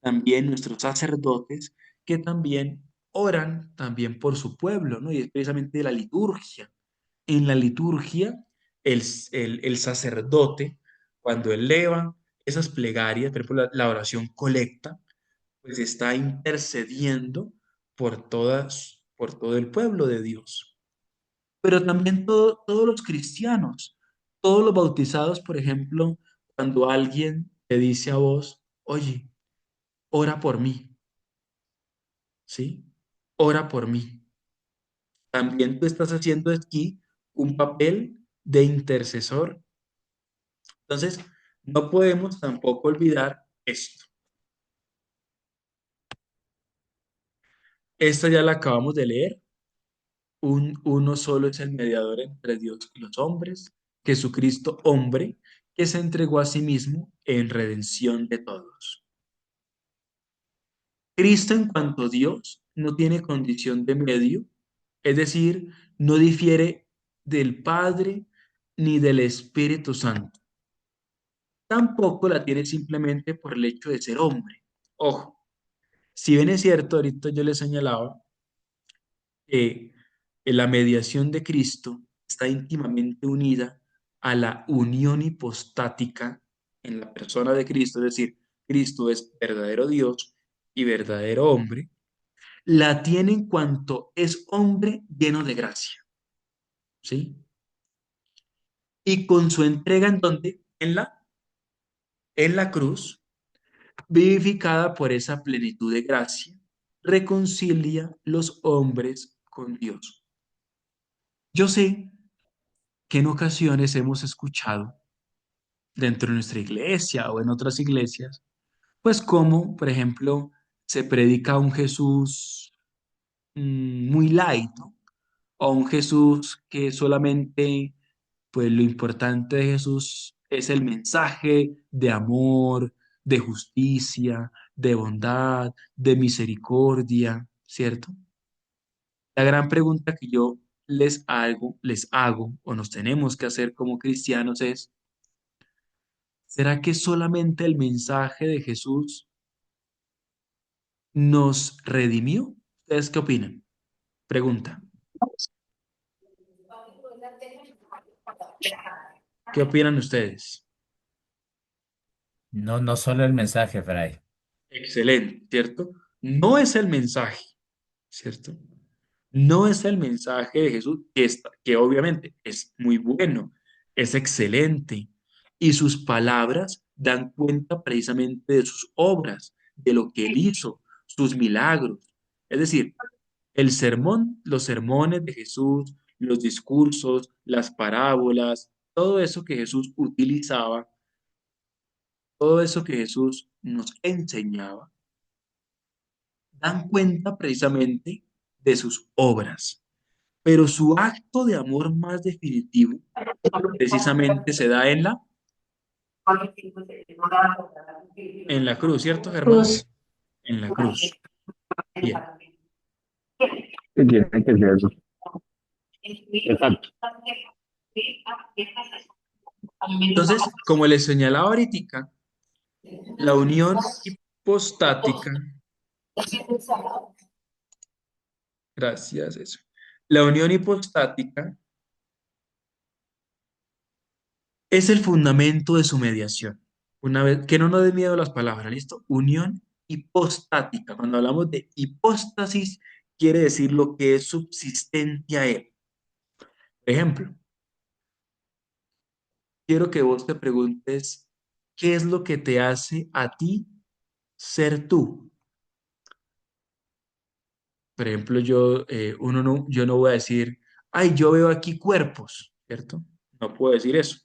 también nuestros sacerdotes, que también oran también por su pueblo, ¿no? Y es precisamente la liturgia. En la liturgia, el sacerdote, cuando eleva esas plegarias, por ejemplo, la oración colecta, pues está intercediendo por todo el pueblo de Dios. Pero también todos los cristianos, todos los bautizados, por ejemplo, cuando alguien te dice a vos, oye, ora por mí, ¿sí? Ora por mí. También tú estás haciendo aquí un papel de intercesor. Entonces, no podemos tampoco olvidar esto. Esta ya la acabamos de leer. Uno solo es el mediador entre Dios y los hombres, Jesucristo hombre, que se entregó a sí mismo en redención de todos. Cristo en cuanto a Dios no tiene condición de medio, es decir, no difiere del Padre ni del Espíritu Santo. Tampoco la tiene simplemente por el hecho de ser hombre. Ojo, si bien es cierto, ahorita yo le señalaba que la mediación de Cristo está íntimamente unida a la unión hipostática en la persona de Cristo, es decir, Cristo es verdadero Dios y verdadero hombre, la tiene en cuanto es hombre lleno de gracia, ¿sí? Y con su entrega en donde, en la cruz, vivificada por esa plenitud de gracia, reconcilia los hombres con Dios. Yo sé que en ocasiones hemos escuchado dentro de nuestra iglesia o en otras iglesias, pues como, por ejemplo, se predica un Jesús muy light, ¿no? O un Jesús que solamente, pues lo importante de Jesús es el mensaje de amor, de justicia, de bondad, de misericordia, ¿cierto? La gran pregunta que yo les hago o nos tenemos que hacer como cristianos es, ¿será que solamente el mensaje de Jesús nos redimió? ¿Ustedes qué opinan? Pregunta. ¿Qué opinan ustedes? No, no solo el mensaje, Fray. Excelente, ¿cierto? No es el mensaje, ¿cierto? No es el mensaje de Jesús que obviamente es muy bueno, es excelente, y sus palabras dan cuenta precisamente de sus obras, de lo que él hizo, sus milagros. Es decir, el sermón, los sermones de Jesús, los discursos, las parábolas, todo eso que Jesús utilizaba, todo eso que Jesús nos enseñaba, dan cuenta precisamente de sus obras. Pero su acto de amor más definitivo precisamente se da en la cruz, ¿cierto, Germán? Cruz. En la cruz. Bien. ¿Qué tiene que ser eso? Exacto. Entonces, como les señalaba ahorita, la unión hipostática, gracias, eso. La unión hipostática es el fundamento de su mediación. Una vez que no nos dé miedo las palabras, ¿listo? Unión hipostática. Cuando hablamos de hipóstasis, quiere decir lo que es subsistente a él. Por ejemplo, quiero que vos te preguntes, ¿qué es lo que te hace a ti ser tú? Por ejemplo, yo no voy a decir, ay, yo veo aquí cuerpos, ¿cierto? No puedo decir eso.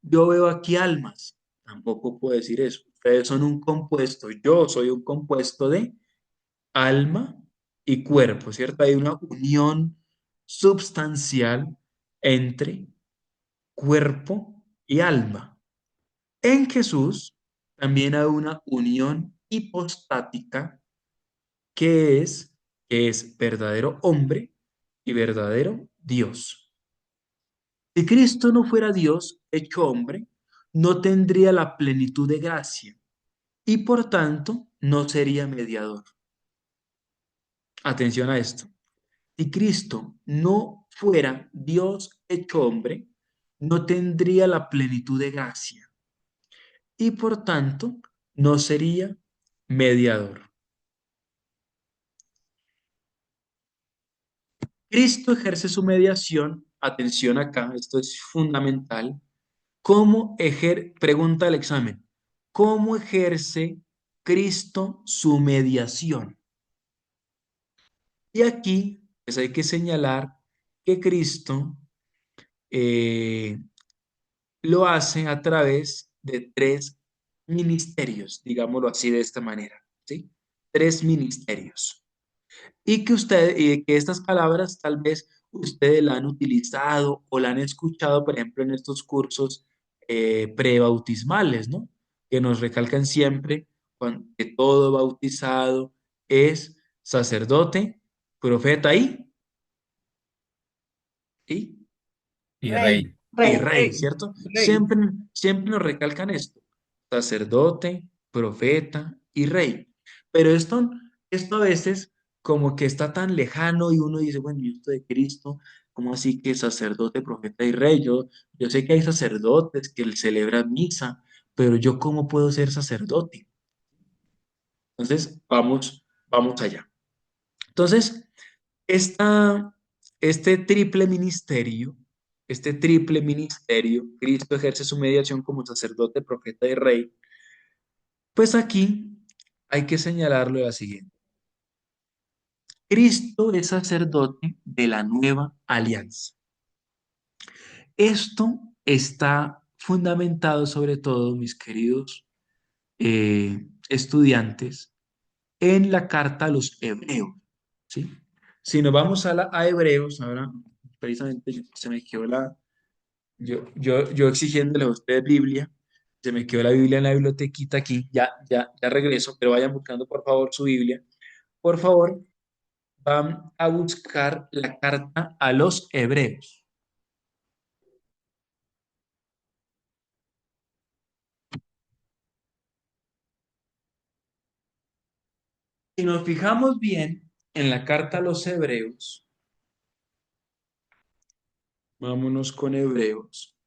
Yo veo aquí almas, tampoco puedo decir eso. Ustedes son un compuesto, yo soy un compuesto de alma y cuerpo, ¿cierto? Hay una unión substancial entre cuerpo y alma. En Jesús también hay una unión hipostática que es verdadero hombre y verdadero Dios. Si Cristo no fuera Dios hecho hombre, no tendría la plenitud de gracia y por tanto no sería mediador. Atención a esto. Si Cristo no fuera Dios hecho hombre, no tendría la plenitud de gracia y por tanto no sería mediador. Cristo ejerce su mediación, atención acá, esto es fundamental. Pregunta el examen, ¿cómo ejerce Cristo su mediación? Y aquí pues hay que señalar que Cristo eh, lo hace a través de tres ministerios, digámoslo así de esta manera, ¿sí? Tres ministerios. Y que estas palabras tal vez ustedes la han utilizado o la han escuchado, por ejemplo, en estos cursos prebautismales, ¿no? Que nos recalcan siempre que todo bautizado es sacerdote, profeta y, Y Rey, Rey. y rey, rey, ¿cierto? rey. Siempre nos recalcan esto, sacerdote, profeta y rey. Pero esto a veces como que está tan lejano y uno dice, bueno, ¿y esto de Cristo? ¿Cómo así que sacerdote, profeta y rey? Yo sé que hay sacerdotes que celebran misa, pero yo ¿cómo puedo ser sacerdote? Entonces, vamos allá. Entonces, esta, este triple ministerio, Cristo ejerce su mediación como sacerdote, profeta y rey, pues aquí hay que señalarlo de la siguiente. Cristo es sacerdote de la nueva alianza. Esto está fundamentado sobre todo, mis queridos estudiantes, en la carta a los hebreos, ¿sí? Si nos vamos a Hebreos, ahora precisamente se me quedó yo exigiéndole a ustedes Biblia, se me quedó la Biblia en la bibliotequita aquí, ya regreso, pero vayan buscando por favor su Biblia. Por favor, van a buscar la carta a los hebreos. Si nos fijamos bien en la carta a los hebreos, vámonos con hebreos.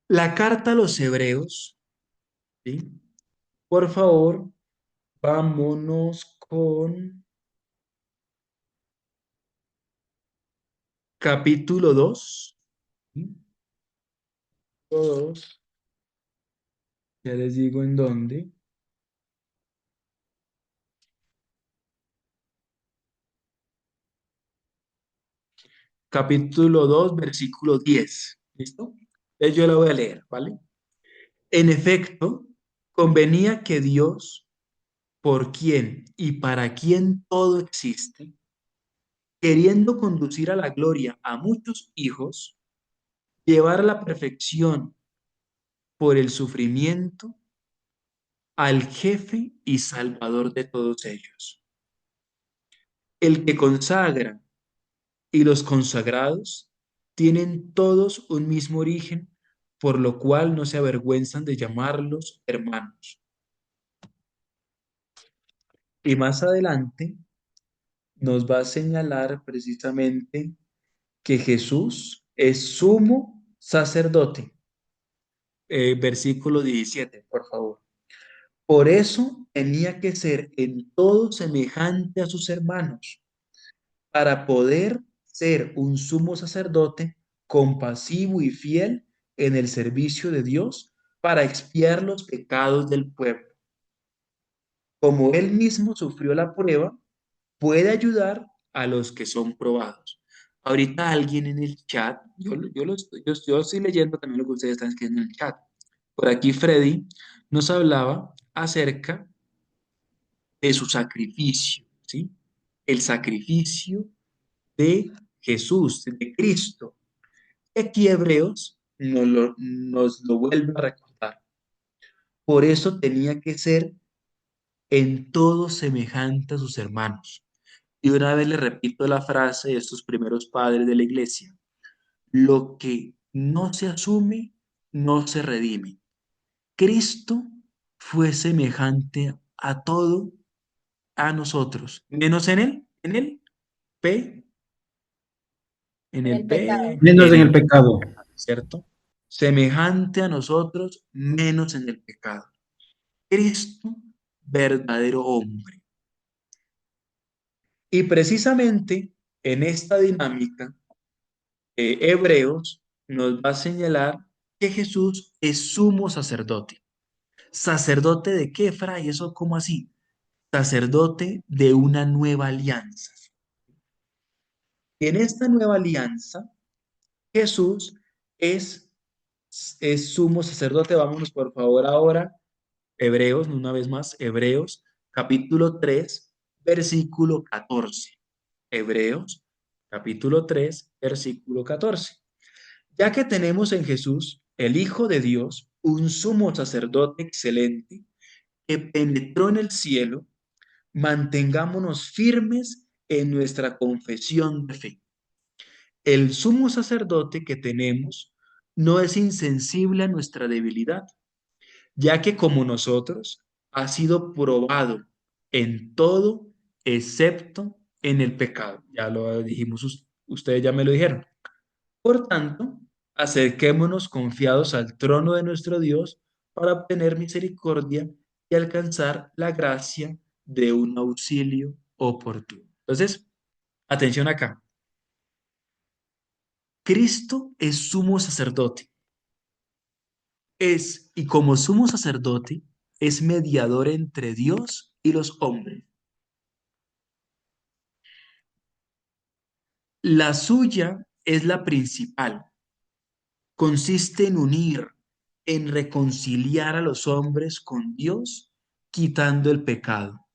La carta a los hebreos, ¿sí? Por favor, vámonos con capítulo 2. ¿Sí? 2, ya les digo en dónde. Capítulo 2, versículo 10. ¿Listo? Entonces yo la voy a leer, ¿vale? En efecto, convenía que Dios, por quien y para quien todo existe, queriendo conducir a la gloria a muchos hijos, llevar a la perfección por el sufrimiento al jefe y salvador de todos ellos, el que consagra y los consagrados tienen todos un mismo origen, por lo cual no se avergüenzan de llamarlos hermanos. Y más adelante nos va a señalar precisamente que Jesús es sumo sacerdote. Versículo 17, por favor. Por eso tenía que ser en todo semejante a sus hermanos, para poder ser un sumo sacerdote compasivo y fiel en el servicio de Dios para expiar los pecados del pueblo. Como él mismo sufrió la prueba, puede ayudar a los que son probados. Ahorita alguien en el chat, yo estoy leyendo también lo que ustedes están escribiendo en el chat. Por aquí Freddy nos hablaba acerca de su sacrificio, ¿sí? El sacrificio de Jesús, de Cristo. Aquí Hebreos nos lo vuelve a recordar. Por eso tenía que ser en todo semejante a sus hermanos. Y una vez le repito la frase de estos primeros padres de la iglesia: lo que no se asume, no se redime. Cristo fue semejante a todo a nosotros, menos en el P, en En el el pecado. Menos en el pequeño, pecado. ¿cierto? Semejante a nosotros, menos en el pecado. Cristo, verdadero hombre. Y precisamente en esta dinámica, Hebreos nos va a señalar que Jesús es sumo sacerdote. ¿Sacerdote de qué, Fray? ¿Eso cómo así? Sacerdote de una nueva alianza. En esta nueva alianza, Jesús es, es sumo sacerdote. Vámonos por favor ahora, Hebreos, una vez más, Hebreos, capítulo 3, versículo 14. Hebreos, capítulo 3, versículo 14. Ya que tenemos en Jesús, el Hijo de Dios, un sumo sacerdote excelente que penetró en el cielo, mantengámonos firmes en nuestra confesión de fe. El sumo sacerdote que tenemos no es insensible a nuestra debilidad, ya que como nosotros ha sido probado en todo excepto en el pecado. Ya lo dijimos, ustedes ya me lo dijeron. Por tanto, acerquémonos confiados al trono de nuestro Dios para obtener misericordia y alcanzar la gracia de un auxilio oportuno. Entonces, atención acá. Cristo es sumo sacerdote. Y como sumo sacerdote, es mediador entre Dios y los hombres. La suya es la principal. Consiste en unir, en reconciliar a los hombres con Dios, quitando el pecado.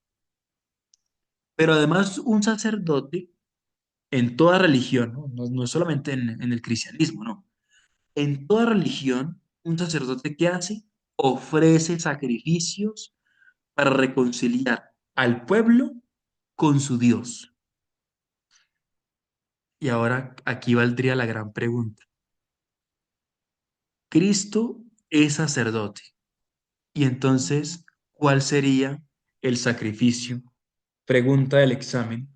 Pero además un sacerdote en toda religión, no, no solamente en el cristianismo, no. En toda religión, un sacerdote ¿qué hace? Ofrece sacrificios para reconciliar al pueblo con su Dios. Y ahora aquí valdría la gran pregunta. Cristo es sacerdote. Y entonces, ¿cuál sería el sacrificio? Pregunta del examen.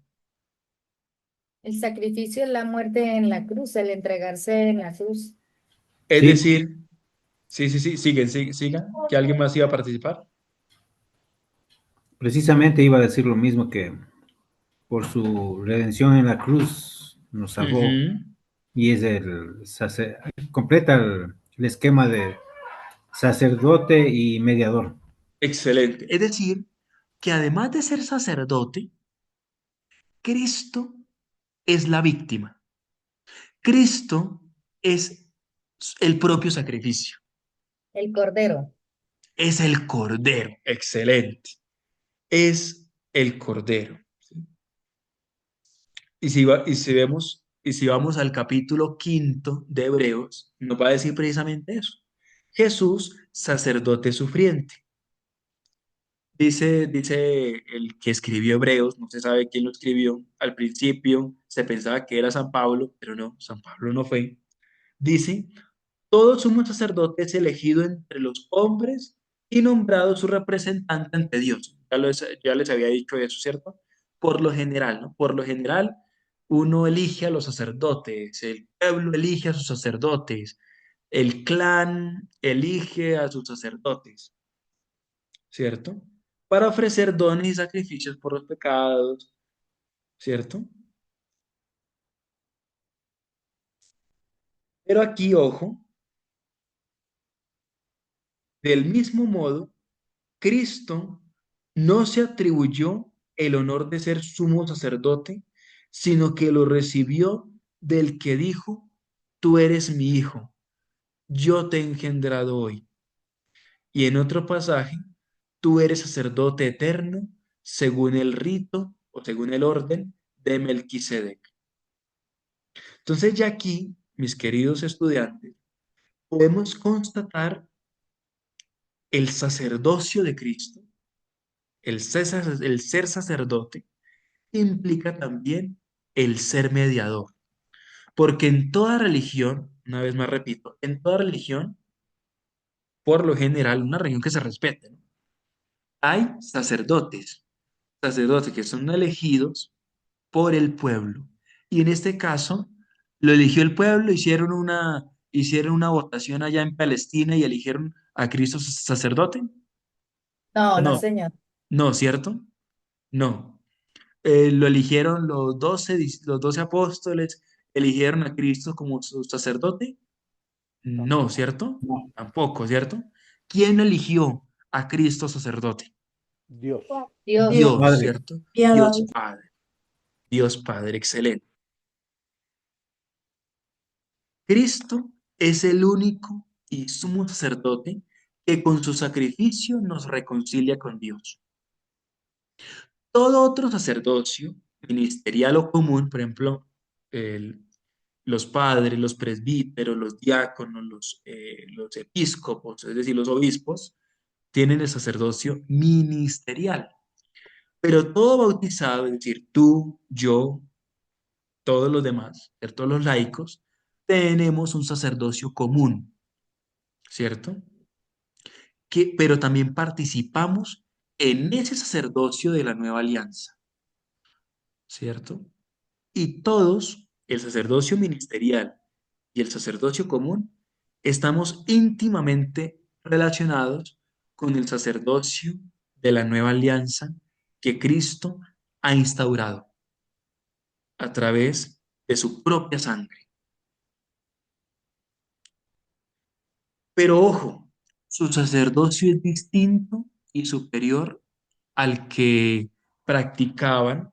El sacrificio es la muerte en la cruz, el entregarse en la cruz. Es Sí, decir, sí, sigan, que alguien más iba a participar. precisamente iba a decir lo mismo, que por su redención en la cruz nos salvó, Ujú. y es completa el esquema de sacerdote y mediador. Excelente. Es decir, que además de ser sacerdote, Cristo es la víctima. Cristo es el propio sacrificio. El cordero. Es el Cordero. Excelente. Es el Cordero. Y si vamos al capítulo quinto de Hebreos, nos va a decir precisamente eso. Jesús, sacerdote sufriente. Dice el que escribió Hebreos, no se sabe quién lo escribió. Al principio se pensaba que era San Pablo, pero no, San Pablo no fue. Dice, todo sumo sacerdote es elegido entre los hombres y nombrado su representante ante Dios. Ya les había dicho eso, ¿cierto? Por lo general, ¿no? Por lo general, uno elige a los sacerdotes, el pueblo elige a sus sacerdotes, el clan elige a sus sacerdotes, ¿cierto? Para ofrecer dones y sacrificios por los pecados, ¿cierto? Pero aquí, ojo, del mismo modo, Cristo no se atribuyó el honor de ser sumo sacerdote, sino que lo recibió del que dijo, tú eres mi hijo, yo te he engendrado hoy. Y en otro pasaje, tú eres sacerdote eterno según el rito o según el orden de Melquisedec. Entonces ya aquí, mis queridos estudiantes, podemos constatar el sacerdocio de Cristo, el ser sacerdote implica también el ser mediador, porque en toda religión, una vez más repito, en toda religión, por lo general, una religión que se respete, ¿no? Hay sacerdotes que son elegidos por el pueblo. Y en este caso, lo eligió el pueblo, hicieron una votación allá en Palestina y eligieron a Cristo sacerdote. No, no, No, señor. no, ¿cierto? No. Lo eligieron los 12 apóstoles, eligieron a Cristo como su sacerdote. No, ¿cierto? No. Tampoco, ¿cierto? ¿Quién eligió a Cristo sacerdote? Dios. Dios. Dios Dios, Padre. ¿cierto? Dios Padre. Dios Padre, excelente. Cristo es el único y sumo sacerdote que con su sacrificio nos reconcilia con Dios. Todo otro sacerdocio ministerial o común, por ejemplo, el- los padres, los presbíteros, los diáconos, los episcopos, es decir, los obispos, tienen el sacerdocio ministerial. Pero todo bautizado, es decir, tú, yo, todos los demás, ¿cierto? Los laicos, tenemos un sacerdocio común, ¿cierto? pero también participamos en ese sacerdocio de la nueva alianza, ¿cierto? Y todos, el sacerdocio ministerial y el sacerdocio común, estamos íntimamente relacionados con el sacerdocio de la nueva alianza que Cristo ha instaurado a través de su propia sangre. Pero ojo, su sacerdocio es distinto y superior al que practicaban,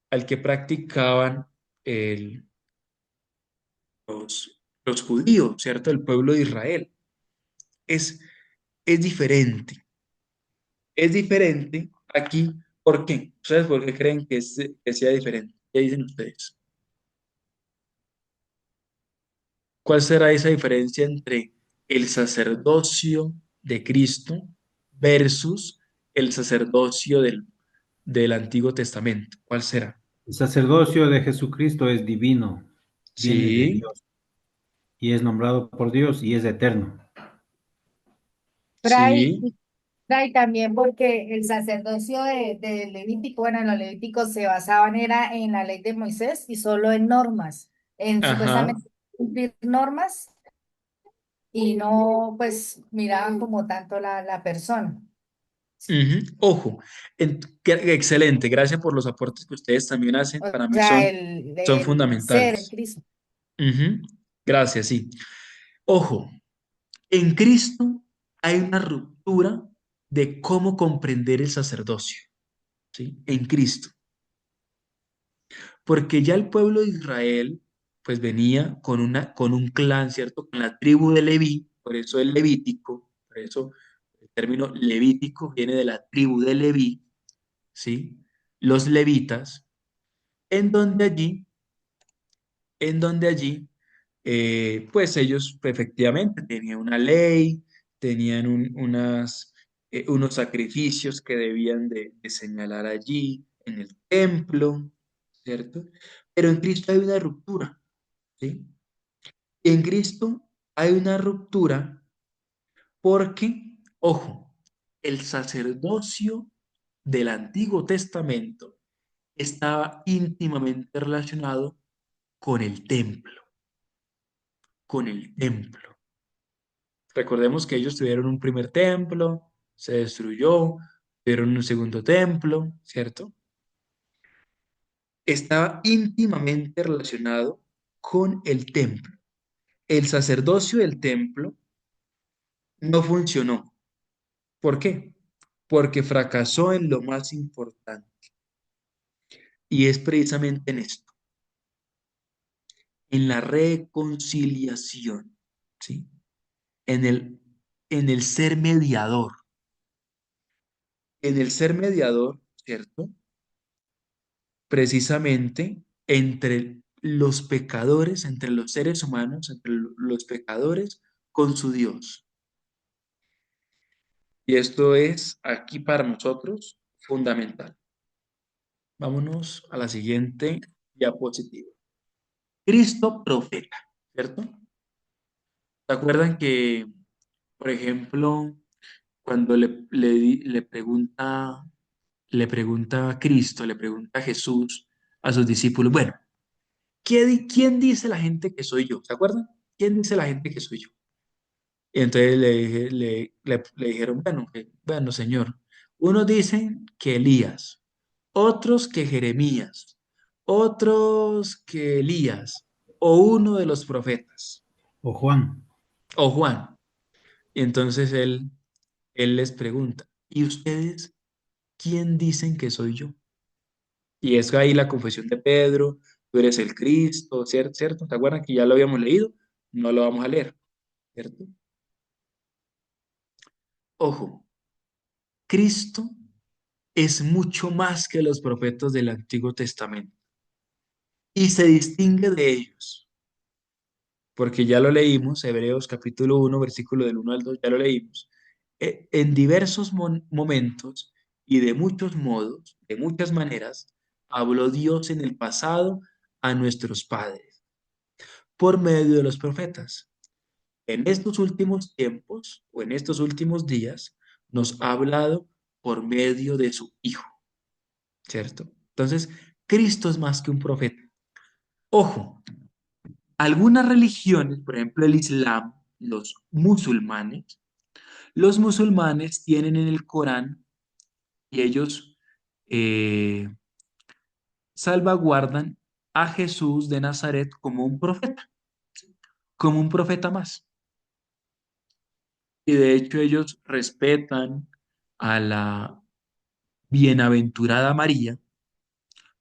al que practicaban el- los judíos, ¿cierto? El pueblo de Israel. Es, es diferente. Es diferente aquí. ¿Por qué? ¿Ustedes por qué creen que sea diferente? ¿Qué dicen ustedes? ¿Cuál será esa diferencia entre el sacerdocio de Cristo versus el sacerdocio del Antiguo Testamento? ¿Cuál será? El sacerdocio de Jesucristo es divino, viene de Sí, Dios y es nombrado por Dios y es eterno. Fray, sí, Fray, también porque el sacerdocio de Levítico, bueno, en los Levíticos se basaban era en la ley de Moisés y solo en normas, en ajá. supuestamente cumplir normas y no pues miraban como tanto la persona. Ujú. Ojo, excelente, gracias por los aportes que ustedes también hacen, O para mí sea, son el ser en fundamentales. Cristo. Ujú. Gracias, sí. Ojo, en Cristo hay una ruptura de cómo comprender el sacerdocio, ¿sí? En Cristo, porque ya el pueblo de Israel pues venía con un clan, ¿cierto? Con la tribu de Leví, por eso el levítico, por eso el término levítico viene de la tribu de Leví, ¿sí? Los levitas, en donde allí, pues ellos efectivamente tenían una ley, tenían unos sacrificios que debían de señalar allí en el templo, ¿cierto? Pero en Cristo hay una ruptura, ¿sí? Y en Cristo hay una ruptura porque, ojo, el sacerdocio del Antiguo Testamento estaba íntimamente relacionado con el templo, con el templo. Recordemos que ellos tuvieron un primer templo, se destruyó, tuvieron un segundo templo, ¿cierto? Estaba íntimamente relacionado con el templo. El sacerdocio del templo no funcionó. ¿Por qué? Porque fracasó en lo más importante y es precisamente en esto, en la reconciliación, ¿sí? En el ser mediador, en el ser mediador, ¿cierto? Precisamente entre los pecadores, entre los seres humanos, entre los pecadores con su Dios. Y esto es aquí para nosotros fundamental. Vámonos a la siguiente diapositiva. Cristo profeta, ¿cierto? ¿Se acuerdan que, por ejemplo, cuando le pregunta a Cristo, le pregunta a Jesús a sus discípulos, bueno, ¿quién dice la gente que soy yo? ¿Se acuerdan? ¿Quién dice la gente que soy yo? Y entonces le dijeron, bueno, bueno, Señor, unos dicen que Elías, otros que Jeremías, otros que Elías, o uno de los profetas, O Juan, o Juan. Y entonces él les pregunta, ¿y ustedes quién dicen que soy yo? Y es ahí la confesión de Pedro, tú eres el Cristo, ¿cierto? ¿Cierto? ¿Te acuerdan que ya lo habíamos leído? No lo vamos a leer, ¿cierto? Ojo, Cristo es mucho más que los profetas del Antiguo Testamento y se distingue de ellos, porque ya lo leímos, Hebreos capítulo 1 versículo del 1 al 2 ya lo leímos. En diversos momentos y de muchos modos, de muchas maneras, habló Dios en el pasado a nuestros padres por medio de los profetas. en estos últimos tiempos o en estos últimos días nos ha hablado por medio de su Hijo, ¿cierto? Entonces, Cristo es más que un profeta. Ojo, algunas religiones, por ejemplo el Islam, los musulmanes tienen en el Corán y ellos eh, salvaguardan a Jesús de Nazaret como un profeta más. Y de hecho ellos respetan a la bienaventurada María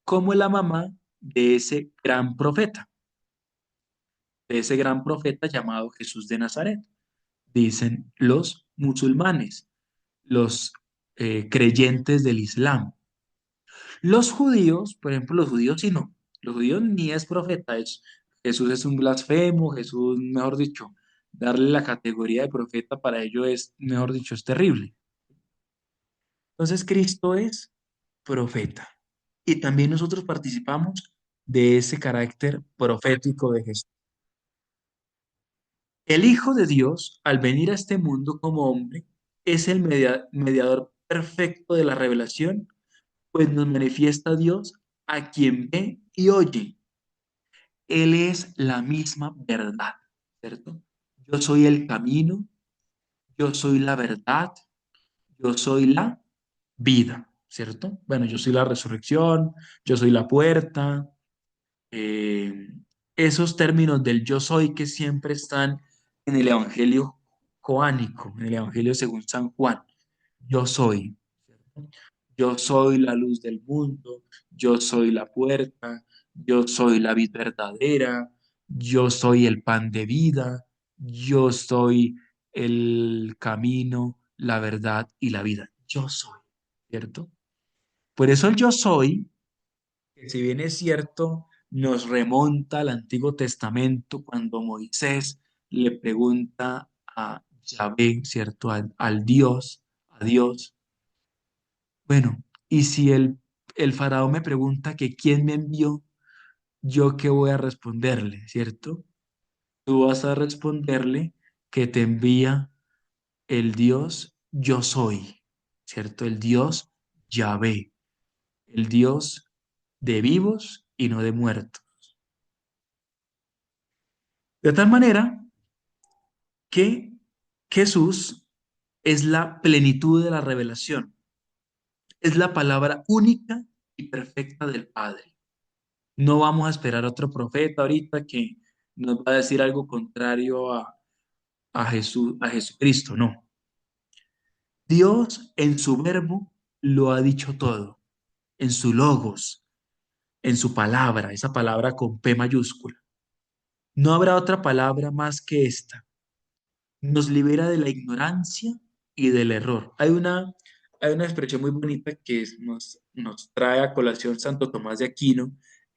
como la mamá de ese gran profeta llamado Jesús de Nazaret, dicen los musulmanes, los creyentes del Islam. Los judíos, por ejemplo, los judíos sí no, los judíos ni es profeta, Jesús es un blasfemo, Jesús, mejor dicho, darle la categoría de profeta para ello es, mejor dicho, es terrible. Entonces Cristo es profeta y también nosotros participamos de ese carácter profético de Jesús. El Hijo de Dios, al venir a este mundo como hombre, es el mediador perfecto de la revelación, pues nos manifiesta a Dios a quien ve y oye. Él es la misma verdad, ¿cierto? Yo soy el camino, yo soy la verdad, yo soy la vida, ¿cierto? Bueno, yo soy la resurrección, yo soy la puerta, eh, esos términos del yo soy que siempre están en el Evangelio joánico, en el Evangelio según San Juan. Yo soy, ¿cierto? Yo soy la luz del mundo, yo soy la puerta, yo soy la vid verdadera, yo soy el pan de vida, yo soy el camino, la verdad y la vida. Yo soy, ¿cierto? Por eso el yo soy, que si bien es cierto, nos remonta al Antiguo Testamento cuando Moisés le pregunta a Yahvé, ¿cierto? Al Dios, a Dios. Bueno, y si el faraón me pregunta que quién me envió, ¿yo qué voy a responderle, cierto? Tú vas a responderle que te envía el Dios yo soy, ¿cierto? El Dios Yahvé, el Dios de vivos y no de muertos. De tal manera que Jesús es la plenitud de la revelación, es la palabra única y perfecta del Padre. No vamos a esperar a otro profeta ahorita que nos va a decir algo contrario a Jesús, a Jesucristo, no. Dios en su verbo lo ha dicho todo, en su logos, en su palabra, esa palabra con P mayúscula. No habrá otra palabra más que esta. Nos libera de la ignorancia y del error. Hay una expresión muy bonita que nos trae a colación Santo Tomás de Aquino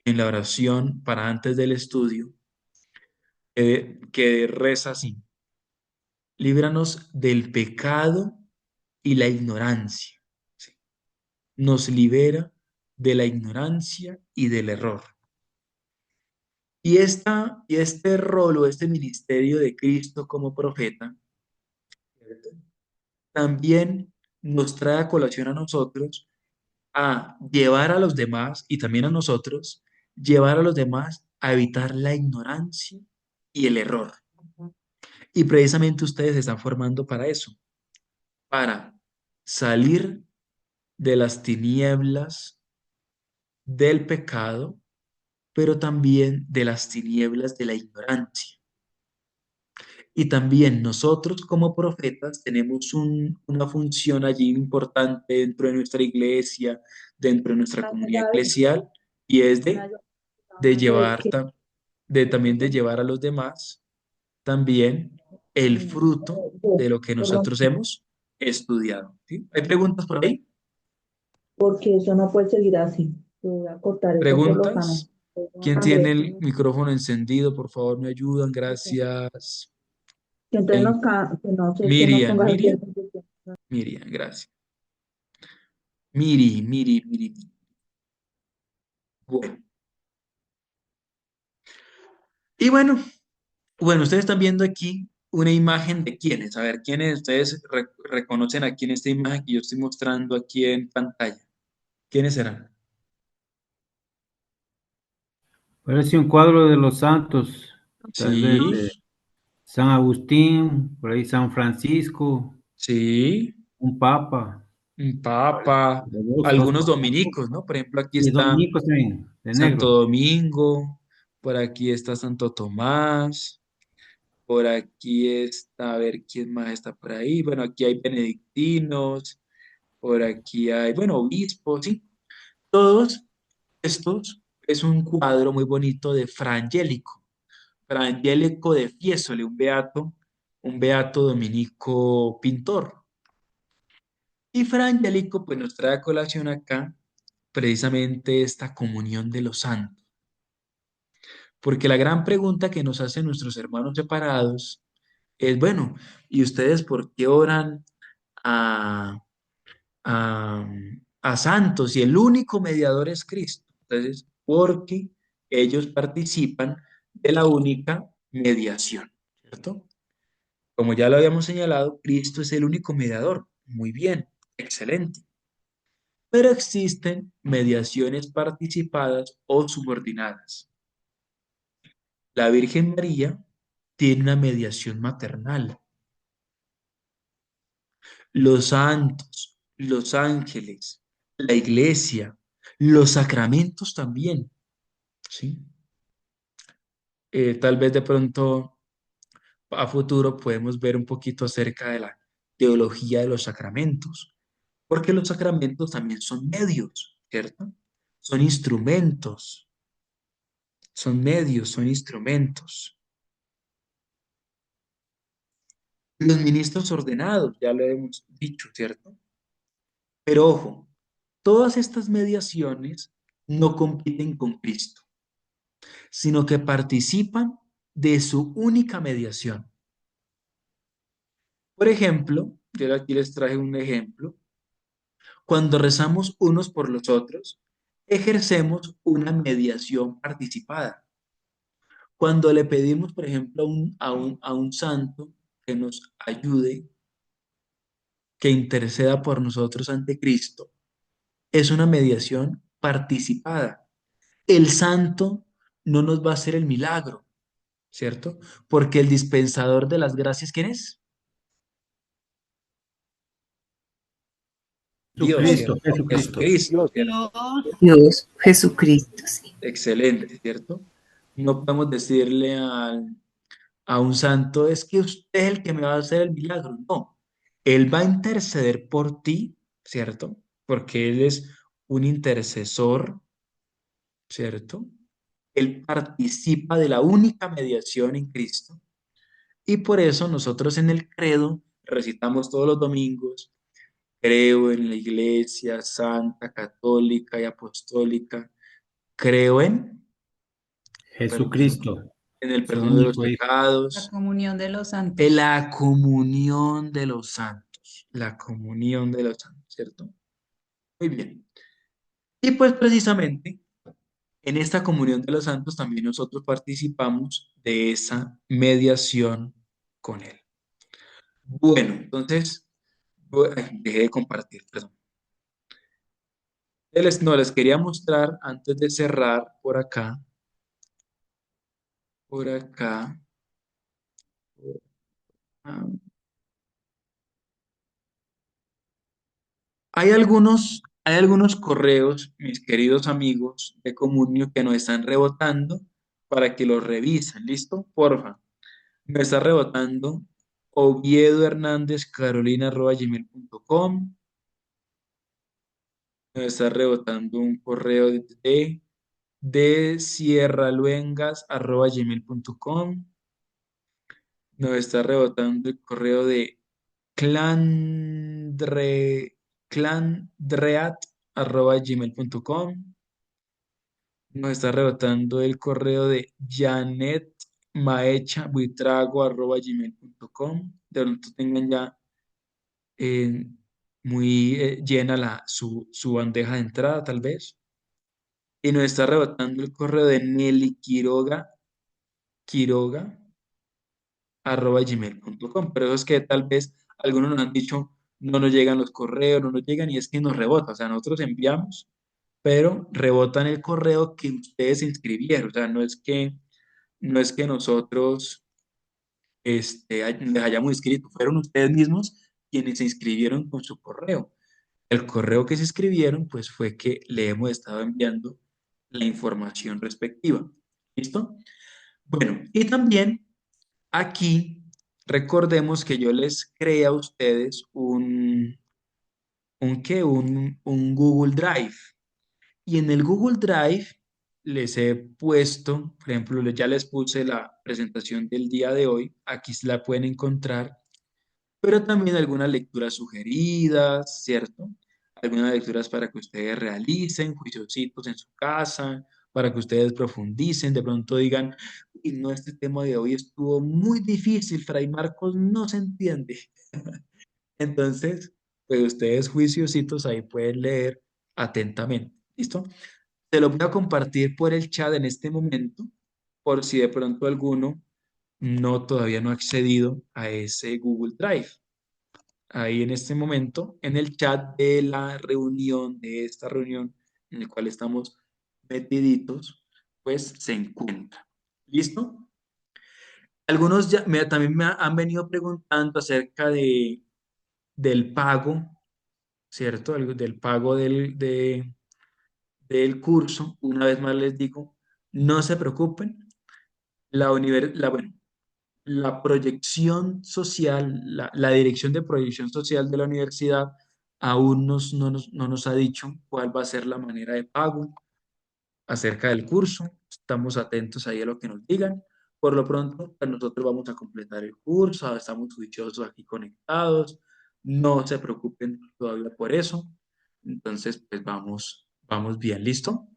en la oración para antes del estudio, que reza así: líbranos del pecado y la ignorancia. Sí. Nos libera de la ignorancia y del error. Y este rol o este ministerio de Cristo como profeta, ¿cierto? También nos trae a colación a nosotros a llevar a los demás y también a nosotros, llevar a los demás a evitar la ignorancia y el error. Y precisamente ustedes se están formando para eso, para salir de las tinieblas del pecado, pero también de las tinieblas de la ignorancia. Y también nosotros como profetas tenemos una función allí importante dentro de nuestra iglesia, dentro de nuestra comunidad eclesial, y es de llevar, también de llevar a los demás también el fruto de lo que nosotros hemos estudiado. ¿Sí? ¿Hay preguntas por ahí? Porque eso no puede seguir así. Yo voy a cortar eso por lo sano. ¿Preguntas? ¿Quién tiene el micrófono encendido? Por favor, me ayudan. Gracias. Que entonces El, que no sé, que nos Miriam, pongas el Miriam, tiempo. Miriam, gracias. Miri. Bueno, y bueno, ustedes están viendo aquí una imagen de quiénes. A ver, ¿quiénes ustedes reconocen aquí en esta imagen que yo estoy mostrando aquí en pantalla? ¿Quiénes serán? Parece un cuadro de los santos, tal vez Sí, San Agustín, por ahí San Francisco, sí, un papa, un papa, dos algunos papas, dominicos, ¿no? Por ejemplo, aquí y está dominicos también, de Santo negro. Domingo, por aquí está Santo Tomás, por aquí está, a ver quién más está por ahí. Bueno, aquí hay benedictinos, por aquí hay, bueno, obispos, sí. Todos estos es un cuadro muy bonito de Fra Angelico. Fra Angelico de Fiesole, un beato dominico pintor. Y Fra Angelico pues nos trae a colación acá precisamente esta comunión de los santos. Porque la gran pregunta que nos hacen nuestros hermanos separados es, bueno, ¿y ustedes por qué oran a, a, a santos y el único mediador es Cristo? Entonces, porque ellos participan de la única mediación, ¿cierto? Como ya lo habíamos señalado, Cristo es el único mediador. Muy bien, excelente. Pero existen mediaciones participadas o subordinadas. La Virgen María tiene una mediación maternal. Los santos, los ángeles, la iglesia, los sacramentos también, ¿sí? Tal vez de pronto a futuro podemos ver un poquito acerca de la teología de los sacramentos, porque los sacramentos también son medios, ¿cierto? Son instrumentos, son medios, son instrumentos. Los ministros ordenados, ya lo hemos dicho, ¿cierto? Pero ojo, todas estas mediaciones no compiten con Cristo, sino que participan de su única mediación. Por ejemplo, yo aquí les traje un ejemplo. Cuando rezamos unos por los otros, ejercemos una mediación participada. Cuando le pedimos, por ejemplo, a un santo que nos ayude, que interceda por nosotros ante Cristo, es una mediación participada. El santo no nos va a hacer el milagro, ¿cierto? Porque el dispensador de las gracias, ¿quién es? Dios, Jesucristo, ¿cierto? Jesucristo. Jesucristo, ¿cierto? Dios, Jesucristo, sí. Excelente, ¿cierto? No podemos decirle a un santo, es que usted es el que me va a hacer el milagro. No, Él va a interceder por ti, ¿cierto? Porque Él es un intercesor, ¿cierto? Él participa de la única mediación en Cristo. Y por eso nosotros en el credo recitamos todos los domingos, creo en la Iglesia Santa, Católica y Apostólica, creo perdón, Jesucristo, en el su perdón de los único Hijo. La pecados, comunión de los en santos. la comunión de los santos, la comunión de los santos, ¿cierto? Muy bien. Y pues precisamente en esta comunión de los santos también nosotros participamos de esa mediación con Él. Bueno, entonces, ay, dejé de compartir, perdón. No, les quería mostrar antes de cerrar por acá, ah, hay algunos correos, mis queridos amigos de Comunio, que nos están rebotando para que los revisen. ¿Listo? Porfa. Me está rebotando Oviedo Hernández Carolina@gmail.com. Nos está rebotando un correo de sierraluengas@gmail.com. Nos está rebotando el correo de clandreat@gmail.com. Nos está rebotando el correo de janetmaechabuitrago@gmail.com. De pronto tengan ya eh, muy llena su bandeja de entrada, tal vez. Y nos está rebotando el correo de Nelly Quiroga, gmail.com. Pero eso es que tal vez algunos nos han dicho, no nos llegan los correos, no nos llegan y es que nos rebota. O sea, nosotros enviamos, pero rebotan el correo que ustedes inscribieron. O sea, no es que nosotros les hayamos inscrito, fueron ustedes mismos quienes se inscribieron con su correo. El correo que se inscribieron, pues fue que le hemos estado enviando la información respectiva. ¿Listo? Bueno, y también aquí recordemos que yo les creé a ustedes un Google Drive. Y en el Google Drive les he puesto, por ejemplo, ya les puse la presentación del día de hoy, aquí se la pueden encontrar, pero también algunas lecturas sugeridas, ¿cierto? Algunas lecturas para que ustedes realicen juiciositos en su casa, para que ustedes profundicen, de pronto digan, y no, este tema de hoy estuvo muy difícil, Fray Marcos no se entiende. Entonces, pues ustedes juiciositos ahí pueden leer atentamente, ¿listo? Te lo voy a compartir por el chat en este momento, por si de pronto alguno todavía no ha accedido a ese Google Drive. Ahí en este momento, en el chat de la reunión, de esta reunión en la cual estamos metiditos, pues se encuentra. ¿Listo? Algunos también han venido preguntando acerca del pago, ¿cierto? Del pago del curso. Una vez más les digo, no se preocupen. Bueno, la proyección social, la dirección de proyección social de la universidad aún no nos ha dicho cuál va a ser la manera de pago acerca del curso. Estamos atentos ahí a lo que nos digan. Por lo pronto, pues nosotros vamos a completar el curso, estamos juiciosos aquí conectados. No se preocupen todavía por eso. Entonces, pues vamos bien, ¿listo?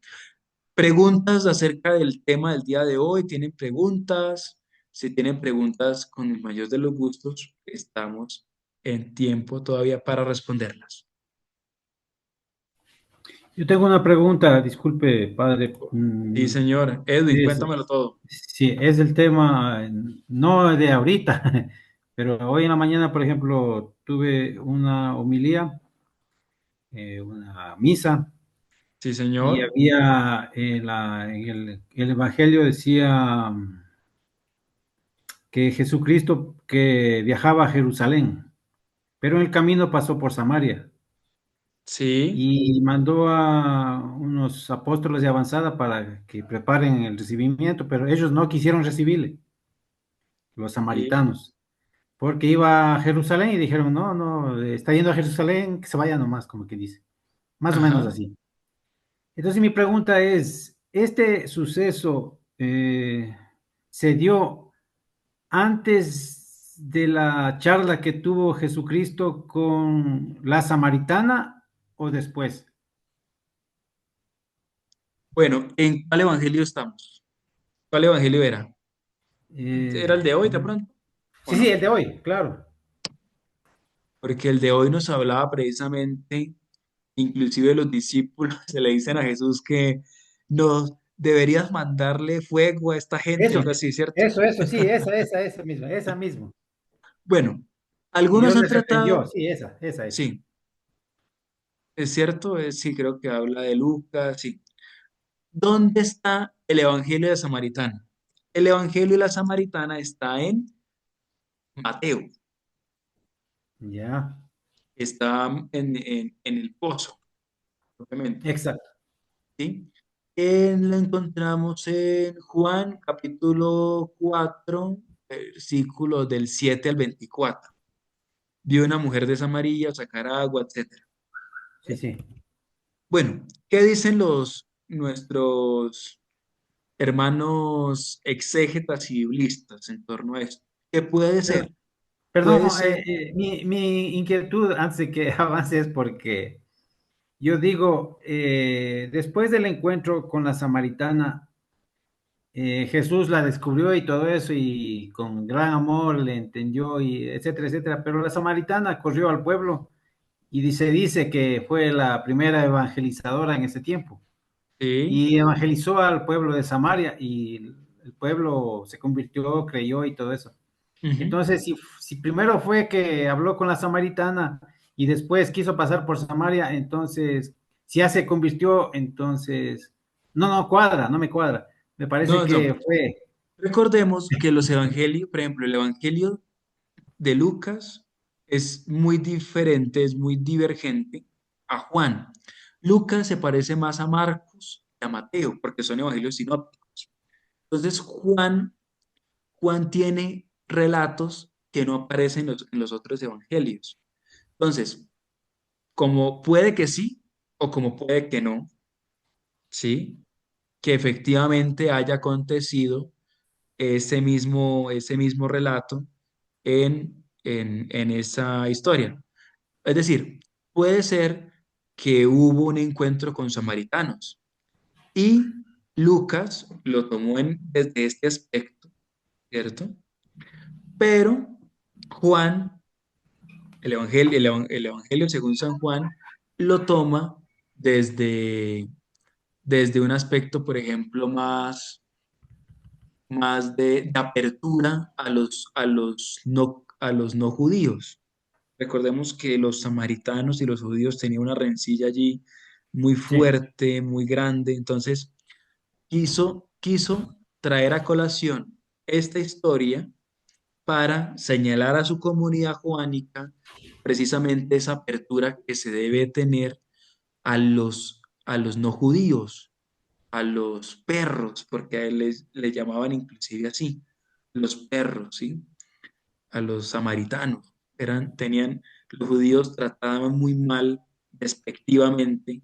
Preguntas acerca del tema del día de hoy. ¿Tienen preguntas? Si tienen preguntas, con el mayor de los gustos, estamos en tiempo todavía para responderlas. Yo tengo una pregunta, disculpe, padre. Sí, señor. Edwin, Es, cuéntamelo todo. sí, es el tema, no de ahorita, pero hoy en la mañana, por ejemplo, tuve una homilía, una misa, Sí, y señor. había el Evangelio decía que Jesucristo que viajaba a Jerusalén, pero en el camino pasó por Samaria Sí, y mandó a unos apóstoles de avanzada para que preparen el recibimiento, pero ellos no quisieron recibirle, los sí. samaritanos, porque iba a Jerusalén y dijeron, no, no, está yendo a Jerusalén, que se vaya nomás, como que dice, más o menos Ajá. así. Entonces mi pregunta es, ¿este suceso se dio antes de la charla que tuvo Jesucristo con la samaritana o después? Bueno, ¿en cuál evangelio estamos? ¿Cuál evangelio era? Eh, ¿Era el de hoy de pronto? ¿O sí, sí, no? el de hoy, claro. Porque el de hoy nos hablaba precisamente, inclusive los discípulos se le dicen a Jesús que no deberías mandarle fuego a esta gente, Eso, algo así, ¿cierto? sí, esa misma. Bueno, Y algunos Dios han les reprendió, tratado, sí, esa es. sí, es cierto, sí, creo que habla de Lucas, sí. ¿Dónde está el Evangelio de Samaritana? El Evangelio de la Samaritana está en Mateo, Ya, está en el pozo, propiamente, exacto. ¿sí? La encontramos en Juan, capítulo 4, versículos del 7 al 24. Vio una mujer de Samaria sacar agua, etcétera. Sí, sí. Bueno, ¿qué dicen nuestros hermanos exégetas y biblistas en torno a esto? ¿Qué puede Per- ser? Puede Perdón, ser, mi inquietud antes de que avance es porque yo digo, después del encuentro con la samaritana, Jesús la descubrió y todo eso y con gran amor le entendió y etcétera, etcétera, pero la samaritana corrió al pueblo y dice que fue la primera evangelizadora en ese tiempo sí, y evangelizó al pueblo de Samaria y el pueblo se convirtió, creyó y todo eso. Ujú. Entonces, si primero fue que habló con la samaritana y después quiso pasar por Samaria, entonces, si ya se convirtió, entonces, no cuadra, no me cuadra. Me parece No, no. que fue, Recordemos que los evangelios, por ejemplo, el evangelio de Lucas es muy diferente, es muy divergente a Juan. Lucas se parece más a Marcos que a Mateo, porque son evangelios sinópticos. Entonces, Juan tiene relatos que no aparecen en los otros evangelios. Entonces, como puede que sí o como puede que no, ¿sí? Que efectivamente haya acontecido ese mismo relato en esa historia. Es decir, puede ser que hubo un encuentro con samaritanos y Lucas lo tomó desde este aspecto, ¿cierto? Pero Juan, el evangelio según San Juan, lo toma desde, desde un aspecto, por ejemplo, más de apertura a los no judíos. Recordemos que los samaritanos y los judíos tenían una rencilla allí muy sí. fuerte, muy grande. Entonces, quiso traer a colación esta historia para señalar a su comunidad juánica precisamente esa apertura que se debe tener a los no judíos, a los perros, porque a él les llamaban inclusive así, los perros, ¿sí? A los samaritanos. Los judíos trataban muy mal, despectivamente,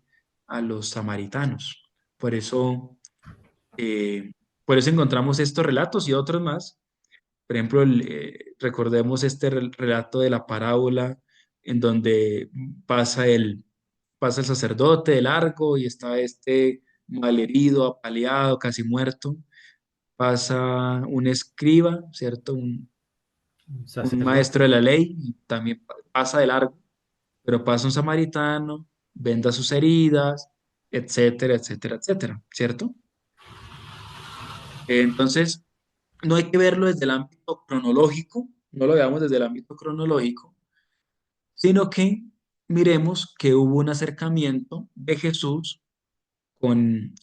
a los samaritanos. Por eso, eh, por eso encontramos estos relatos y otros más. Por ejemplo, recordemos este relato de la parábola en donde pasa el sacerdote de largo y está este malherido, apaleado, casi muerto. Pasa un escriba, ¿cierto? Un maestro Sacerdote. de la ley y también pasa de largo, pero pasa un samaritano, venda sus heridas, etcétera, etcétera, etcétera, ¿cierto? Entonces, no hay que verlo desde el ámbito cronológico, no lo veamos desde el ámbito cronológico, sino que miremos que hubo un acercamiento de Jesús con,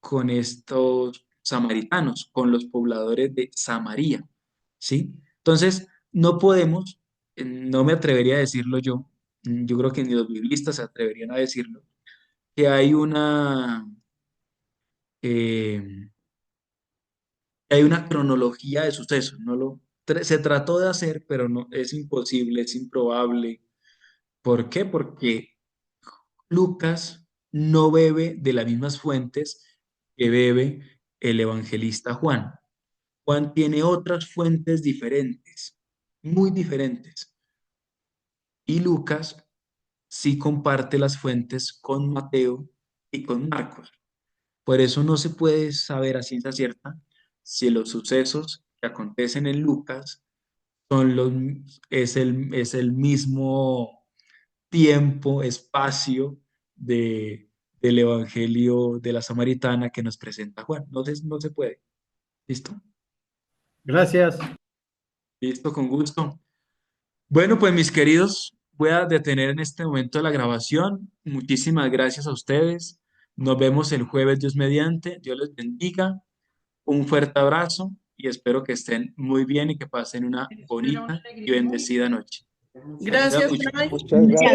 con estos samaritanos, con los pobladores de Samaria, ¿sí? Entonces, no podemos, no me atrevería a decirlo yo, yo creo que ni los biblistas se atreverían a decirlo, que eh, hay una cronología de sucesos, se trató de hacer, pero no, es imposible, es improbable. ¿Por qué? Porque Lucas no bebe de las mismas fuentes que bebe el evangelista Juan. Juan tiene otras fuentes diferentes, muy diferentes. Y Lucas sí comparte las fuentes con Mateo y con Marcos. Por eso no se puede saber a ciencia cierta si los sucesos que acontecen en Lucas son es el mismo tiempo, espacio del Evangelio de la Samaritana que nos presenta Juan. No se puede. ¿Listo? Gracias. Listo, con gusto. Bueno, pues mis queridos, voy a detener en este momento la grabación. Muchísimas gracias a ustedes. Nos vemos el jueves, Dios mediante. Dios les bendiga. Un fuerte abrazo y espero que estén muy bien y que pasen una bonita y bendecida noche. Se cuidan Gracias, mucho. Bryce. Muchas gracias.